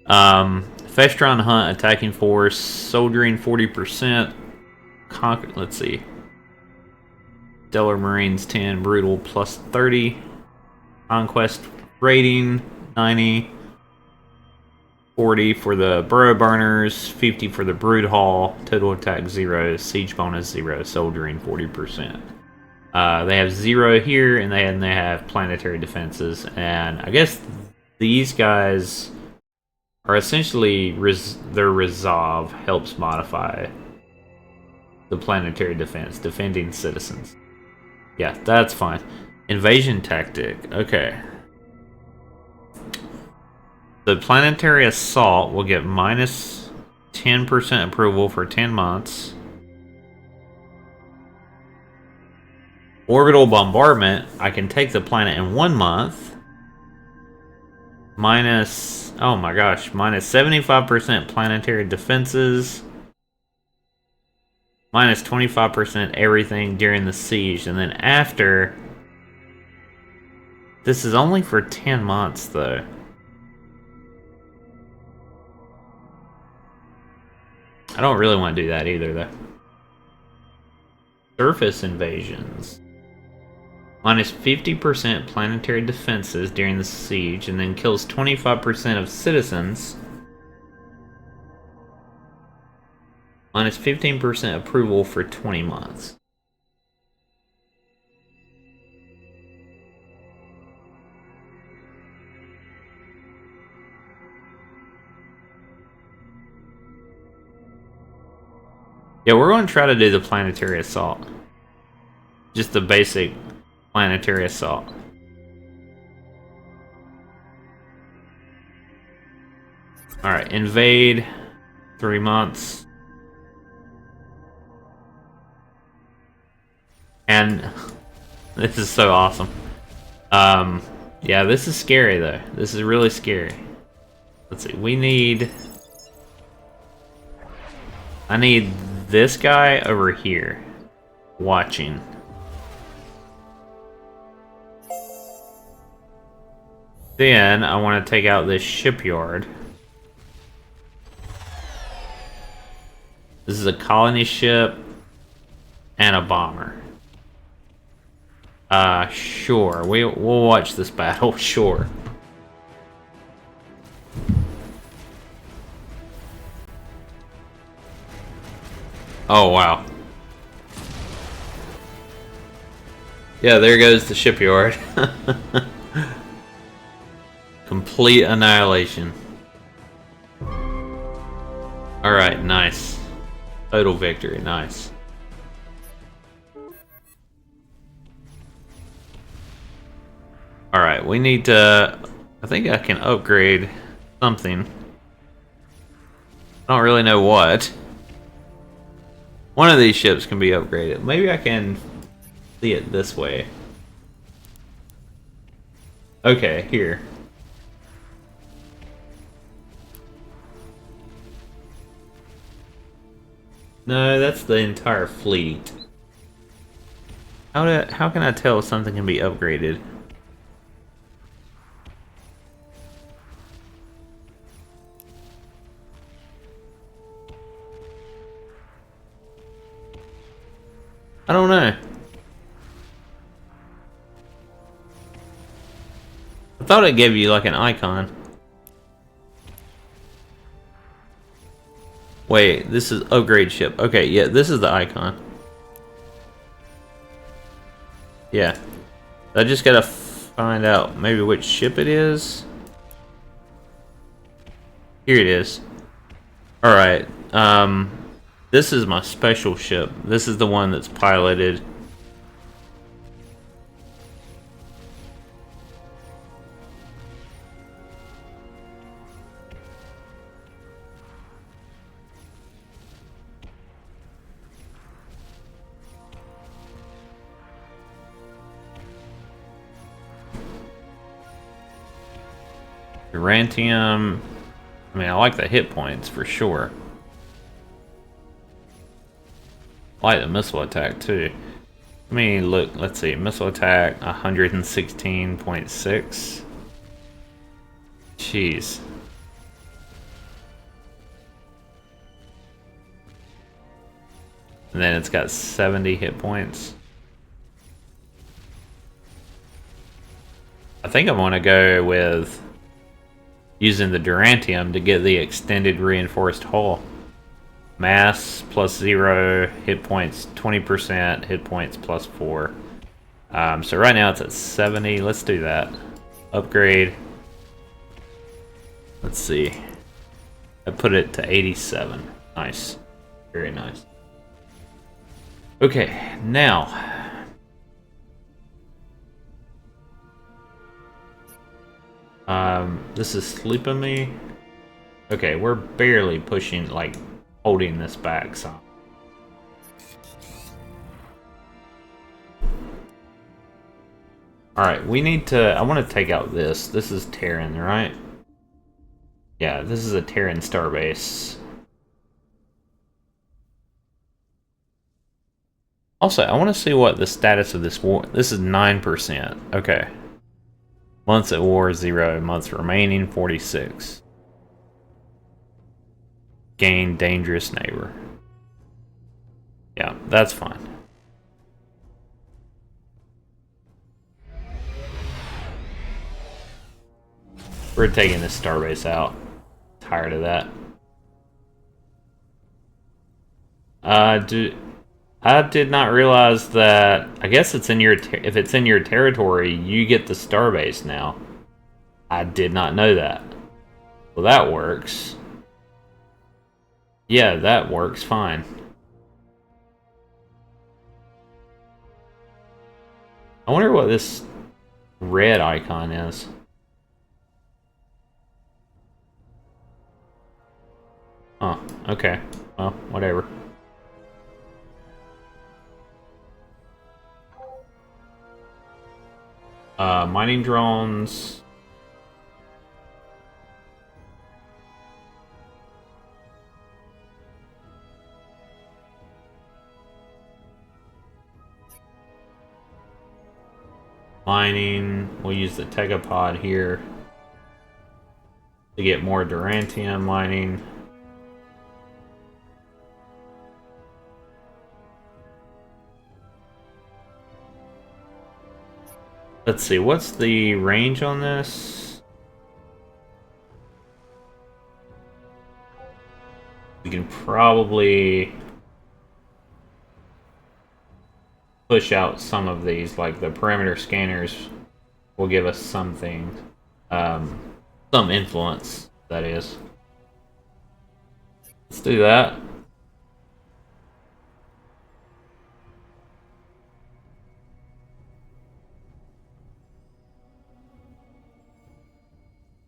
Festron hunt, attacking force, soldiering 40%. Conquer... Let's see. Stellar Marines 10, brutal plus 30. Conquest rating 90. 40 for the burrow burners, 50 for the brood hall, total attack 0, siege bonus 0, soldiering 40%. They have 0 here, and they have planetary defenses, and I guess these guys are essentially their resolve helps modify the planetary defense, defending citizens. Yeah, that's fine. Invasion tactic. Okay. The planetary assault will get minus 10% approval for 10 months. Orbital bombardment, I can take the planet in 1 month. Minus, oh my gosh, minus 75% planetary defenses. Minus 25% everything during the siege. And then after, this is only for 10 months though. I don't really want to do that either, though. Surface invasions. Minus 50% planetary defenses during the siege, and then kills 25% of citizens. Minus 15% approval for 20 months. Yeah, we're going to try to do the planetary assault. Just the basic planetary assault. Alright, invade. 3 months. And this is so awesome. Yeah, this is scary though. This is really scary. Let's see, I need this guy over here watching. Then I want to take out this shipyard. This is a colony ship and a bomber. Sure. We'll watch this battle, sure. Oh, wow. Yeah, there goes the shipyard. Complete annihilation. Alright, nice. Total victory, nice. Alright, we need to... I think I can upgrade something. I don't really know what. One of these ships can be upgraded. Maybe I can see it this way. Okay, here. No, that's the entire fleet. How can I tell if something can be upgraded? I don't know. I thought it gave you like an icon. Wait, this is upgrade ship. Okay, yeah, this is the icon. Yeah. I just gotta find out maybe which ship it is. Here it is. Alright, this is my special ship. This is the one that's piloted. Urantium. I mean, I like the hit points for sure. I like the missile attack too. I mean, look, let's see. Missile attack 116.6. Jeez. And then it's got 70 hit points. I think I'm gonna go with using the Durantium to get the extended reinforced hull. Mass plus 0, hit points 20%, hit points plus 4. So right now it's at 70. Let's do that. Upgrade. Let's see. I put it to 87. Nice. Very nice. Okay, now. This is sleeping me. Okay, we're barely pushing, like, holding this back some. Alright, we need to... I want to take out this. This is Terran, right? Yeah, this is a Terran starbase. Also, I want to see what the status of this war... This is 9%. Okay. Months at war, 0. Months remaining, 46. Gain dangerous neighbor. Yeah, that's fine. We're taking this starbase out. Tired of that. I did not realize that. I guess it's in your if it's in your territory, you get the starbase now. I did not know that. Well, that works. Yeah, that works fine. I wonder what this red icon is. Oh, okay. Well, whatever. Mining drones. Mining. We'll use the Tegapod here. to get more Durantium mining. Let's see, what's the range on this? We can probably push out some of these, like the perimeter scanners will give us something, some influence, that is. Let's do that.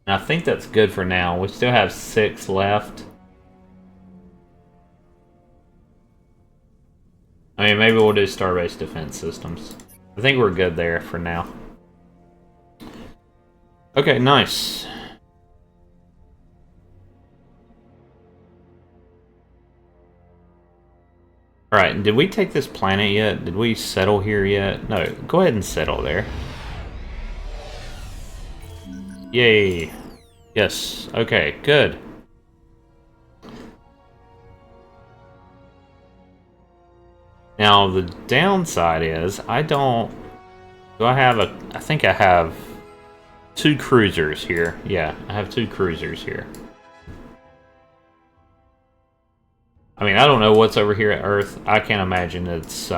And I think that's good for now. We still have 6 left. I mean, maybe we'll do star-based defense systems. I think we're good there for now. Okay, nice. Alright, did we take this planet yet? Did we settle here yet? No, go ahead and settle there. Yay. Yes, okay, good. Now, the downside is, I think I have 2 cruisers here. Yeah, I have 2 cruisers here. I mean, I don't know what's over here at Earth. I can't imagine it's,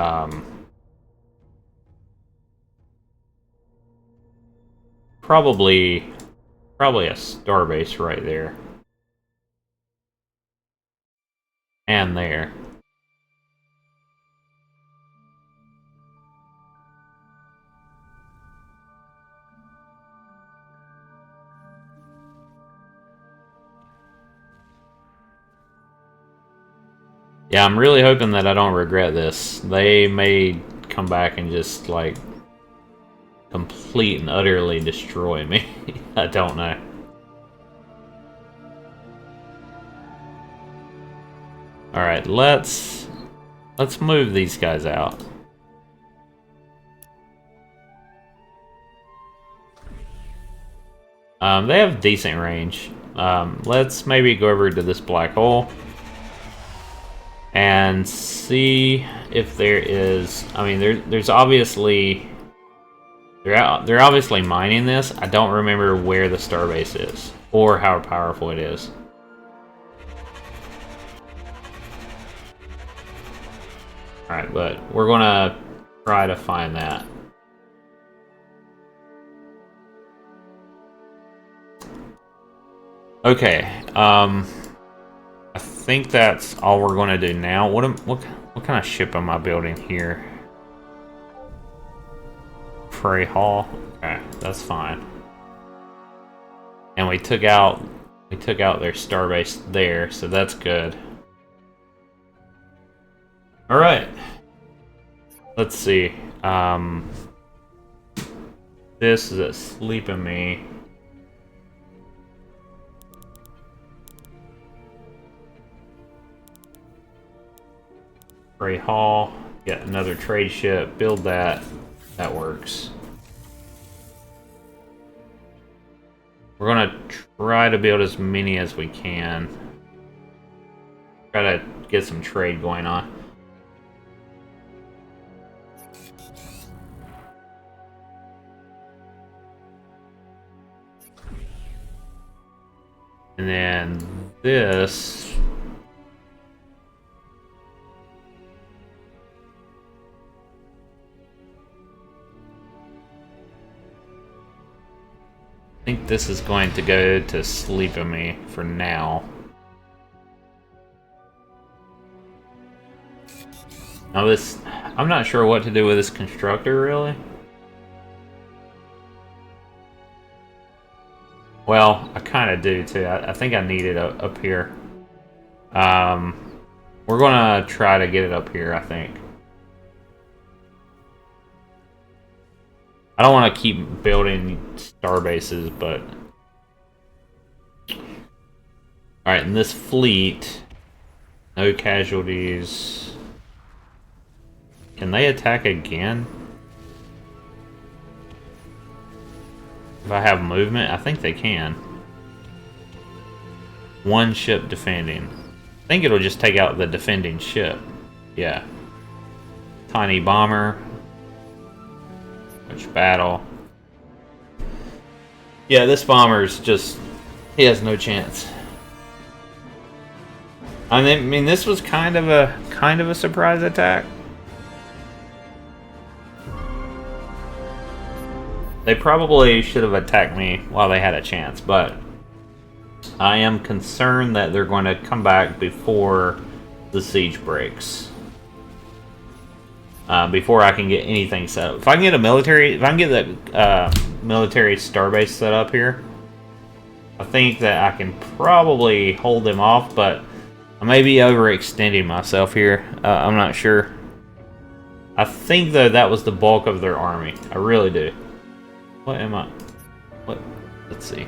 probably a starbase right there. And there. Yeah, I'm really hoping that I don't regret this. They may come back and just, like, complete and utterly destroy me. I don't know. Alright, let's move these guys out. They have decent range. Let's maybe go over to this black hole and see if there is. I mean, there's obviously they're obviously mining this. I don't remember where the starbase is or how powerful it is. All right, but we're gonna try to find that. Okay. I think that's all we're going to do now. What kind of ship am I building here? Prey Hall. Okay, that's fine. And we took out their starbase there, so that's good. All right. Let's see. This is asleep in me. Prey Hall, get another trade ship, build that. That works. We're gonna try to build as many as we can. Try to get some trade going on. And then this. I think this is going to go to sleep in me for now. Now this, I'm not sure what to do with this constructor really. Well, I kind of do too. I think I need it up here. We're gonna try to get it up here, I think. I don't want to keep building star bases, but... Alright, in this fleet, no casualties. Can they attack again? If I have movement, I think they can. One ship defending. I think it'll just take out the defending ship. Yeah. Tiny bomber. Which battle? Yeah, this bomber's just... he has no chance. I mean, this was kind of a surprise attack. They probably should have attacked me while they had a chance, but I am concerned that they're going to come back before the siege breaks. Before I can get anything set up. If I can get a military, if I can get that military starbase set up here, I think that I can probably hold them off, but I may be overextending myself here. I'm not sure. I think, though, that was the bulk of their army. I really do. What am I? What? Let's see.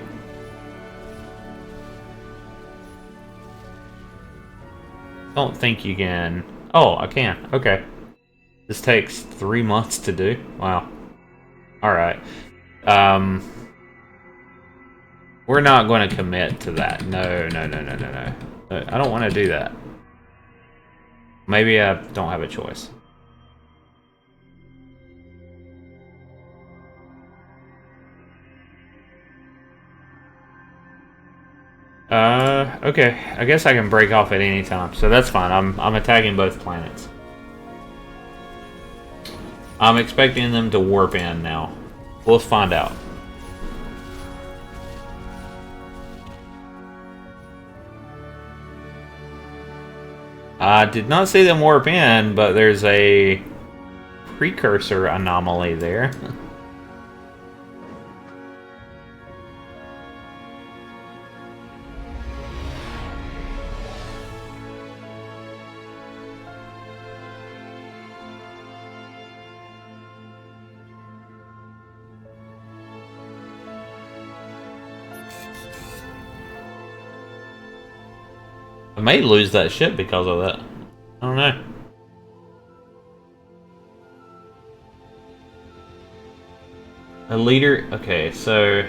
Don't think you can... oh, I can. Okay. This takes 3 months to do? Wow. Alright. We're not going to commit to that. No. I don't want to do that. Maybe I don't have a choice. Okay. I guess I can break off at any time, so that's fine. I'm attacking both planets. I'm expecting them to warp in now. We'll find out. I did not see them warp in, but there's a precursor anomaly there. I may lose that ship because of that. I don't know. A leader... okay, so...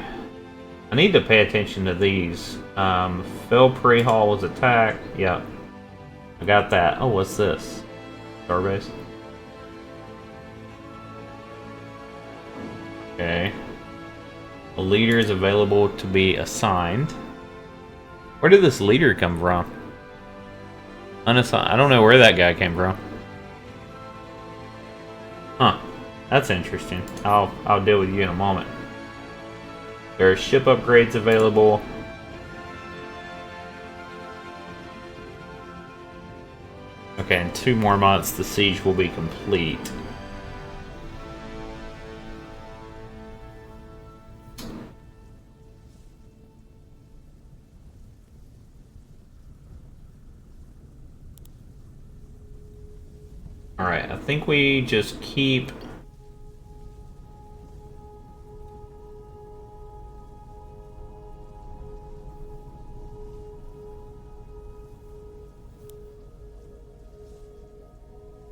I need to pay attention to these. Phil Prehall was attacked. Yeah. I got that. Oh, what's this? Starbase? Okay. A leader is available to be assigned. Where did this leader come from? Unassigned. I don't know where that guy came from. Huh. That's interesting. I'll deal with you in a moment. There are ship upgrades available. Okay, in 2 more months the siege will be complete. Alright, I think we just keep...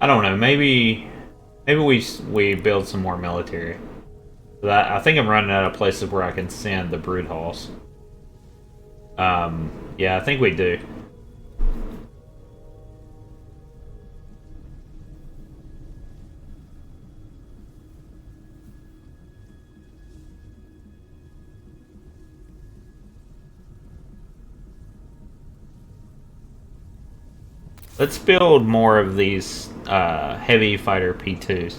I don't know, maybe we build some more military. I think I'm running out of places where I can send the brood hulls. Yeah, I think we do. Let's build more of these heavy fighter P2s.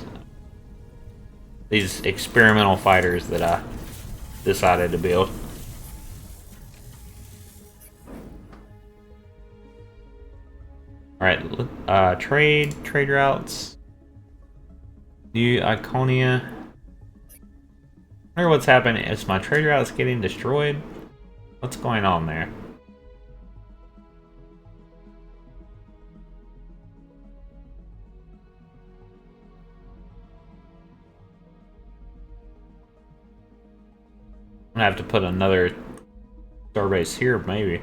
These experimental fighters that I decided to build. Alright, trade routes. New Iconia. I wonder what's happening. Is my trade routes getting destroyed? What's going on there? I'm gonna have to put another starbase here, maybe.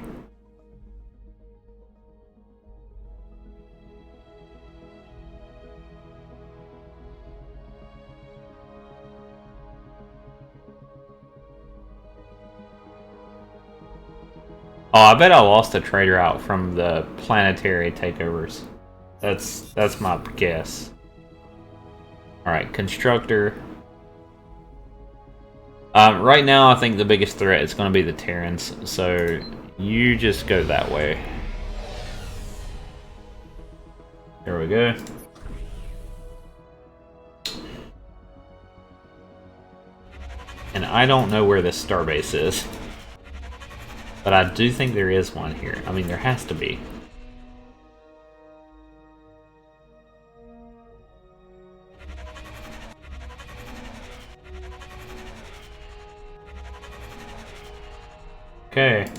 Oh, I bet I lost a trader out from the Planetary takeovers. That's my guess. Alright, constructor. Right now, I think the biggest threat is going to be the Terrans, so you just go that way. There we go. And I don't know where this starbase is, but I do think there is one here. I mean, there has to be. Okay.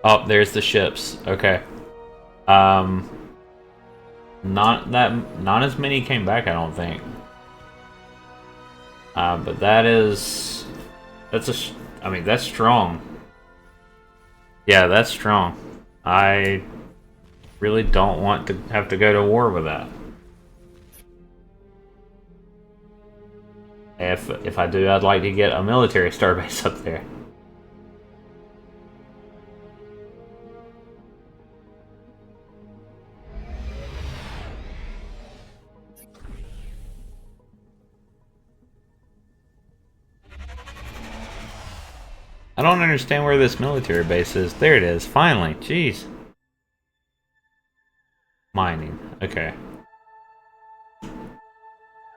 Oh, there's the ships. Okay. Not as many came back, I don't think. But that's I mean, that's strong. Yeah, that's strong. I really don't want to have to go to war with that. If I do, I'd like to get a military starbase up there. I don't understand where this military base is. There it is, finally. Jeez. Mining. Okay.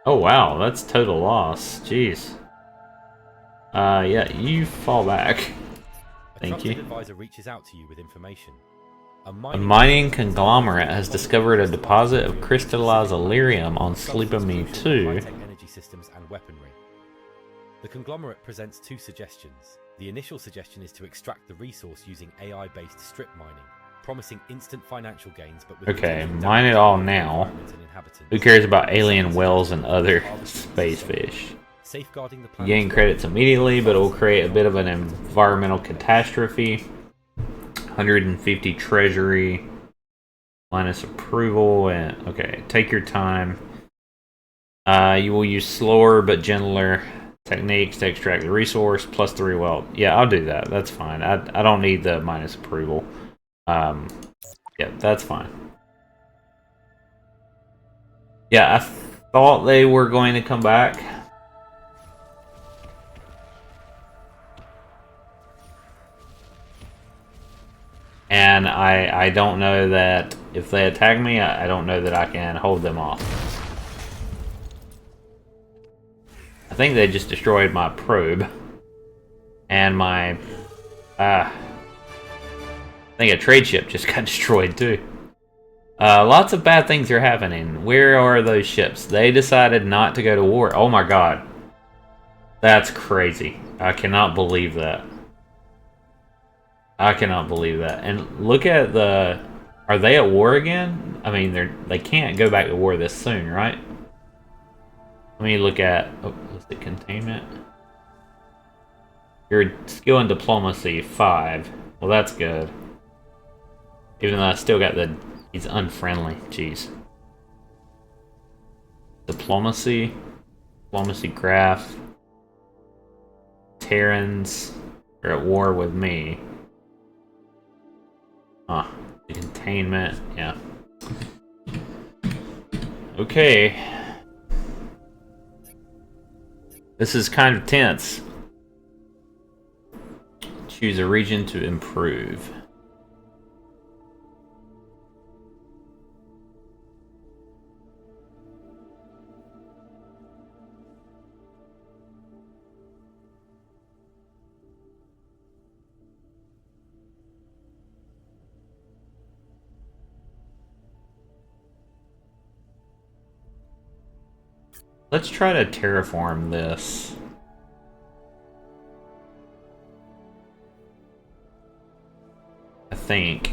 Oh wow, that's total loss. Jeez. Yeah, you fall back. Thank you. A trusted advisor reaches out to you with information. A mining conglomerate has discovered a deposit of crystallized Illyrium on Sleepamine 2. High-tech energy systems and weaponry. The conglomerate presents two suggestions. The initial suggestion is to extract the resource using AI-based strip mining, promising instant financial gains, but with okay, mine it all now. Who cares about alien whales and other space fish? Safeguarding the You gain credits immediately, but it will create a bit of an environmental catastrophe. 150 treasury, minus approval, and okay, take your time. You will use slower but gentler techniques to extract the resource, plus 3 weld. Yeah, I'll do that. That's fine. I don't need the minus approval. Yeah, that's fine. Yeah, I thought they were going to come back. And I don't know that if they attack me, I don't know that I can hold them off. I think they just destroyed my probe. And my... I think a trade ship just got destroyed too. Lots of bad things are happening. Where are those ships? They decided not to go to war. Oh my god. That's crazy. I cannot believe that. I cannot believe that. And look at the... Are they at war again? I mean, they can't go back to war this soon, right? Let me look at... Oh, was it containment? Your skill and diplomacy, 5. Well, that's good. Even though I still got the... He's unfriendly. Jeez. Diplomacy. Diplomacy graph. Terrans are at war with me. Ah, the containment, yeah. Okay. This is kind of tense. Choose a region to improve. Let's try to terraform this. I think.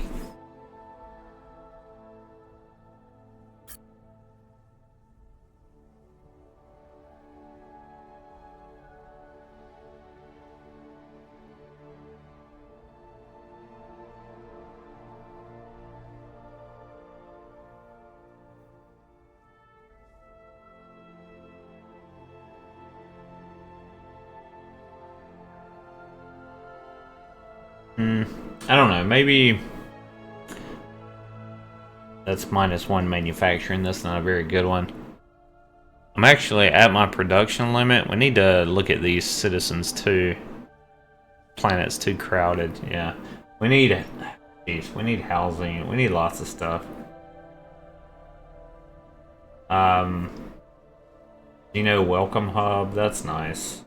I don't know, maybe that's -1 manufacturing. That's not a very good one. I'm actually at my production limit. We need to look at these citizens too. Planet's too crowded. Yeah, we need housing. We need lots of stuff. You know, welcome hub. That's nice.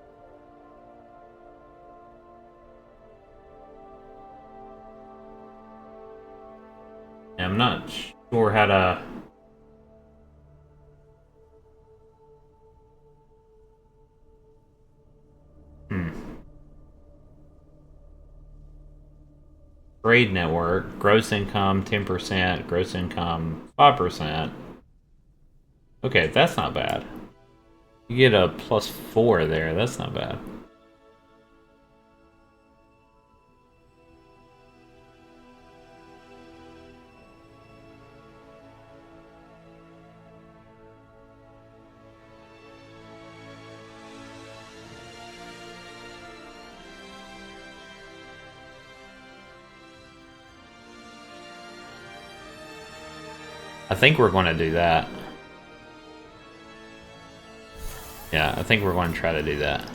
I'm not sure how to. Trade network, gross income 10%, gross income 5%. Okay, that's not bad. You get a +4 there, that's not bad. I think we're going to do that. Yeah, I think we're going to try to do that.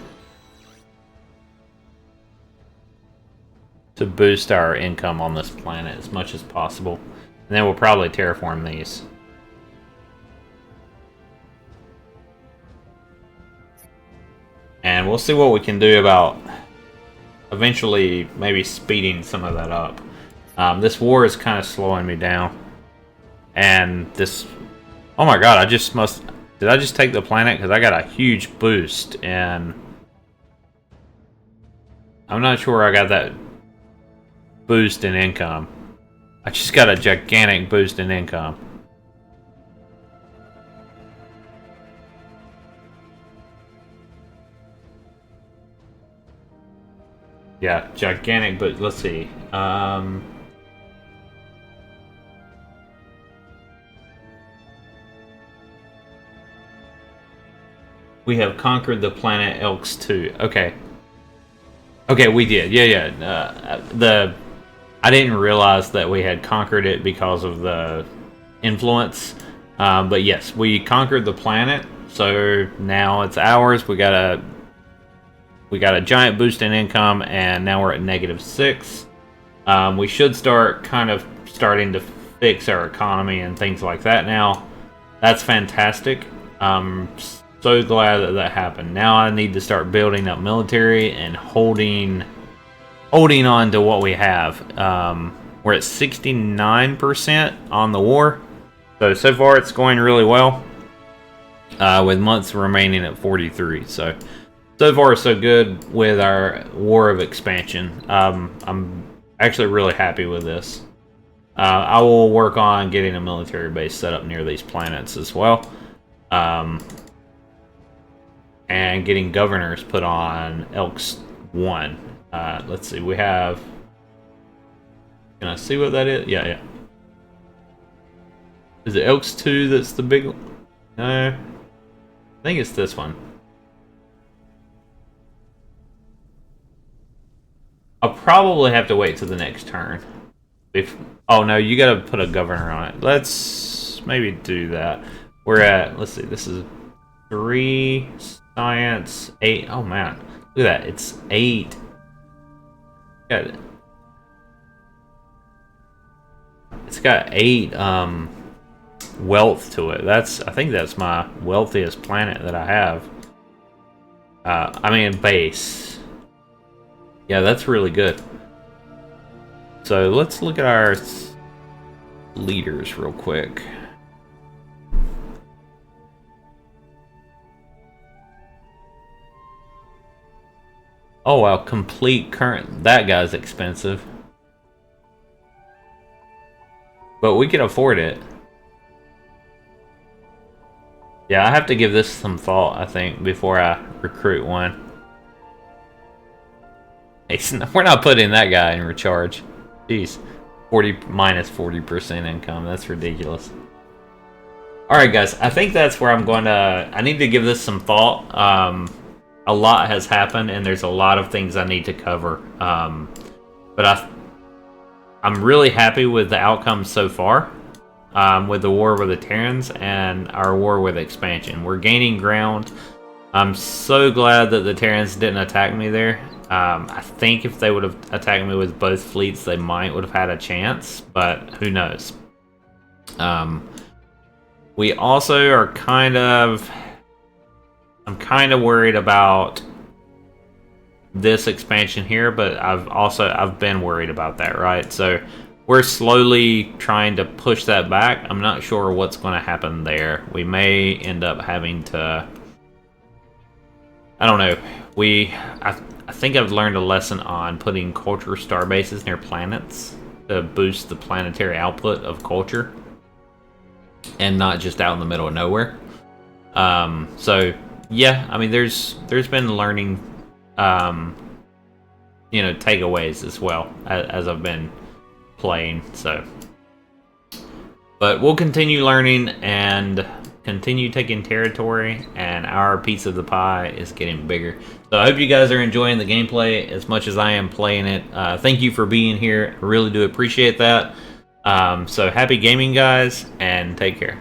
To boost our income on this planet as much as possible. And then we'll probably terraform these. And we'll see what we can do about eventually maybe speeding some of that up. This war is kind of slowing me down. And this... Oh my god, I just must... Did I just take the planet? Because I got a huge boost, and... I'm not sure I got that boost in income. I just got a gigantic boost in income. Yeah, gigantic, but let's see. We have conquered the planet Elks 2. Okay. Okay, we did. Yeah. I didn't realize that we had conquered it because of the influence. But yes, we conquered the planet. So now it's ours. We got a giant boost in income, and now we're at -6. We should start starting to fix our economy and things like that now. That's fantastic. So glad that happened. Now I need to start building up military and holding on to what we have. We're at 69% on the war. So far it's going really well. With months remaining at 43. So far so good with our war of expansion. I'm actually really happy with this. I will work on getting a military base set up near these planets as well. And getting governors put on Elks 1. Let's see, we have... Can I see what that is? Yeah. Is it Elks 2 that's the big one? No. I think it's this one. I'll probably have to wait till the next turn. Oh no, you gotta put a governor on it. Let's maybe do that. We're at, let's see, this is 3... Science 8. Oh man, look at that. It's 8. It's got 8 wealth to it. I think that's my wealthiest planet that I have. I mean base. Yeah, that's really good. So let's look at our leaders real quick. Oh wow, complete current. That guy's expensive. But we can afford it. Yeah, I have to give this some thought, I think, before I recruit one. We're not putting that guy in recharge. Jeez. -40% income. That's ridiculous. Alright guys, I think that's where I'm going to... I need to give this some thought. A lot has happened, and there's a lot of things I need to cover. but I'm really happy with the outcome so far, with the war with the Terrans and our war with expansion. We're gaining ground. I'm so glad that the Terrans didn't attack me there. I think if they would have attacked me with both fleets, they might would have had a chance, but who knows. We also are I'm kind of worried about this expansion here, but I've been worried about that, right? So we're slowly trying to push that back. I'm not sure what's going to happen there. We may end up having to, I don't know. I think I've learned a lesson on putting culture star bases near planets to boost the planetary output of culture, and not just out in the middle of nowhere. So yeah, I mean, there's been learning, takeaways as well as I've been playing. So, but we'll continue learning and continue taking territory, and our piece of the pie is getting bigger. So I hope you guys are enjoying the gameplay as much as I am playing it. Thank you for being here. I really do appreciate that. So happy gaming, guys, and take care.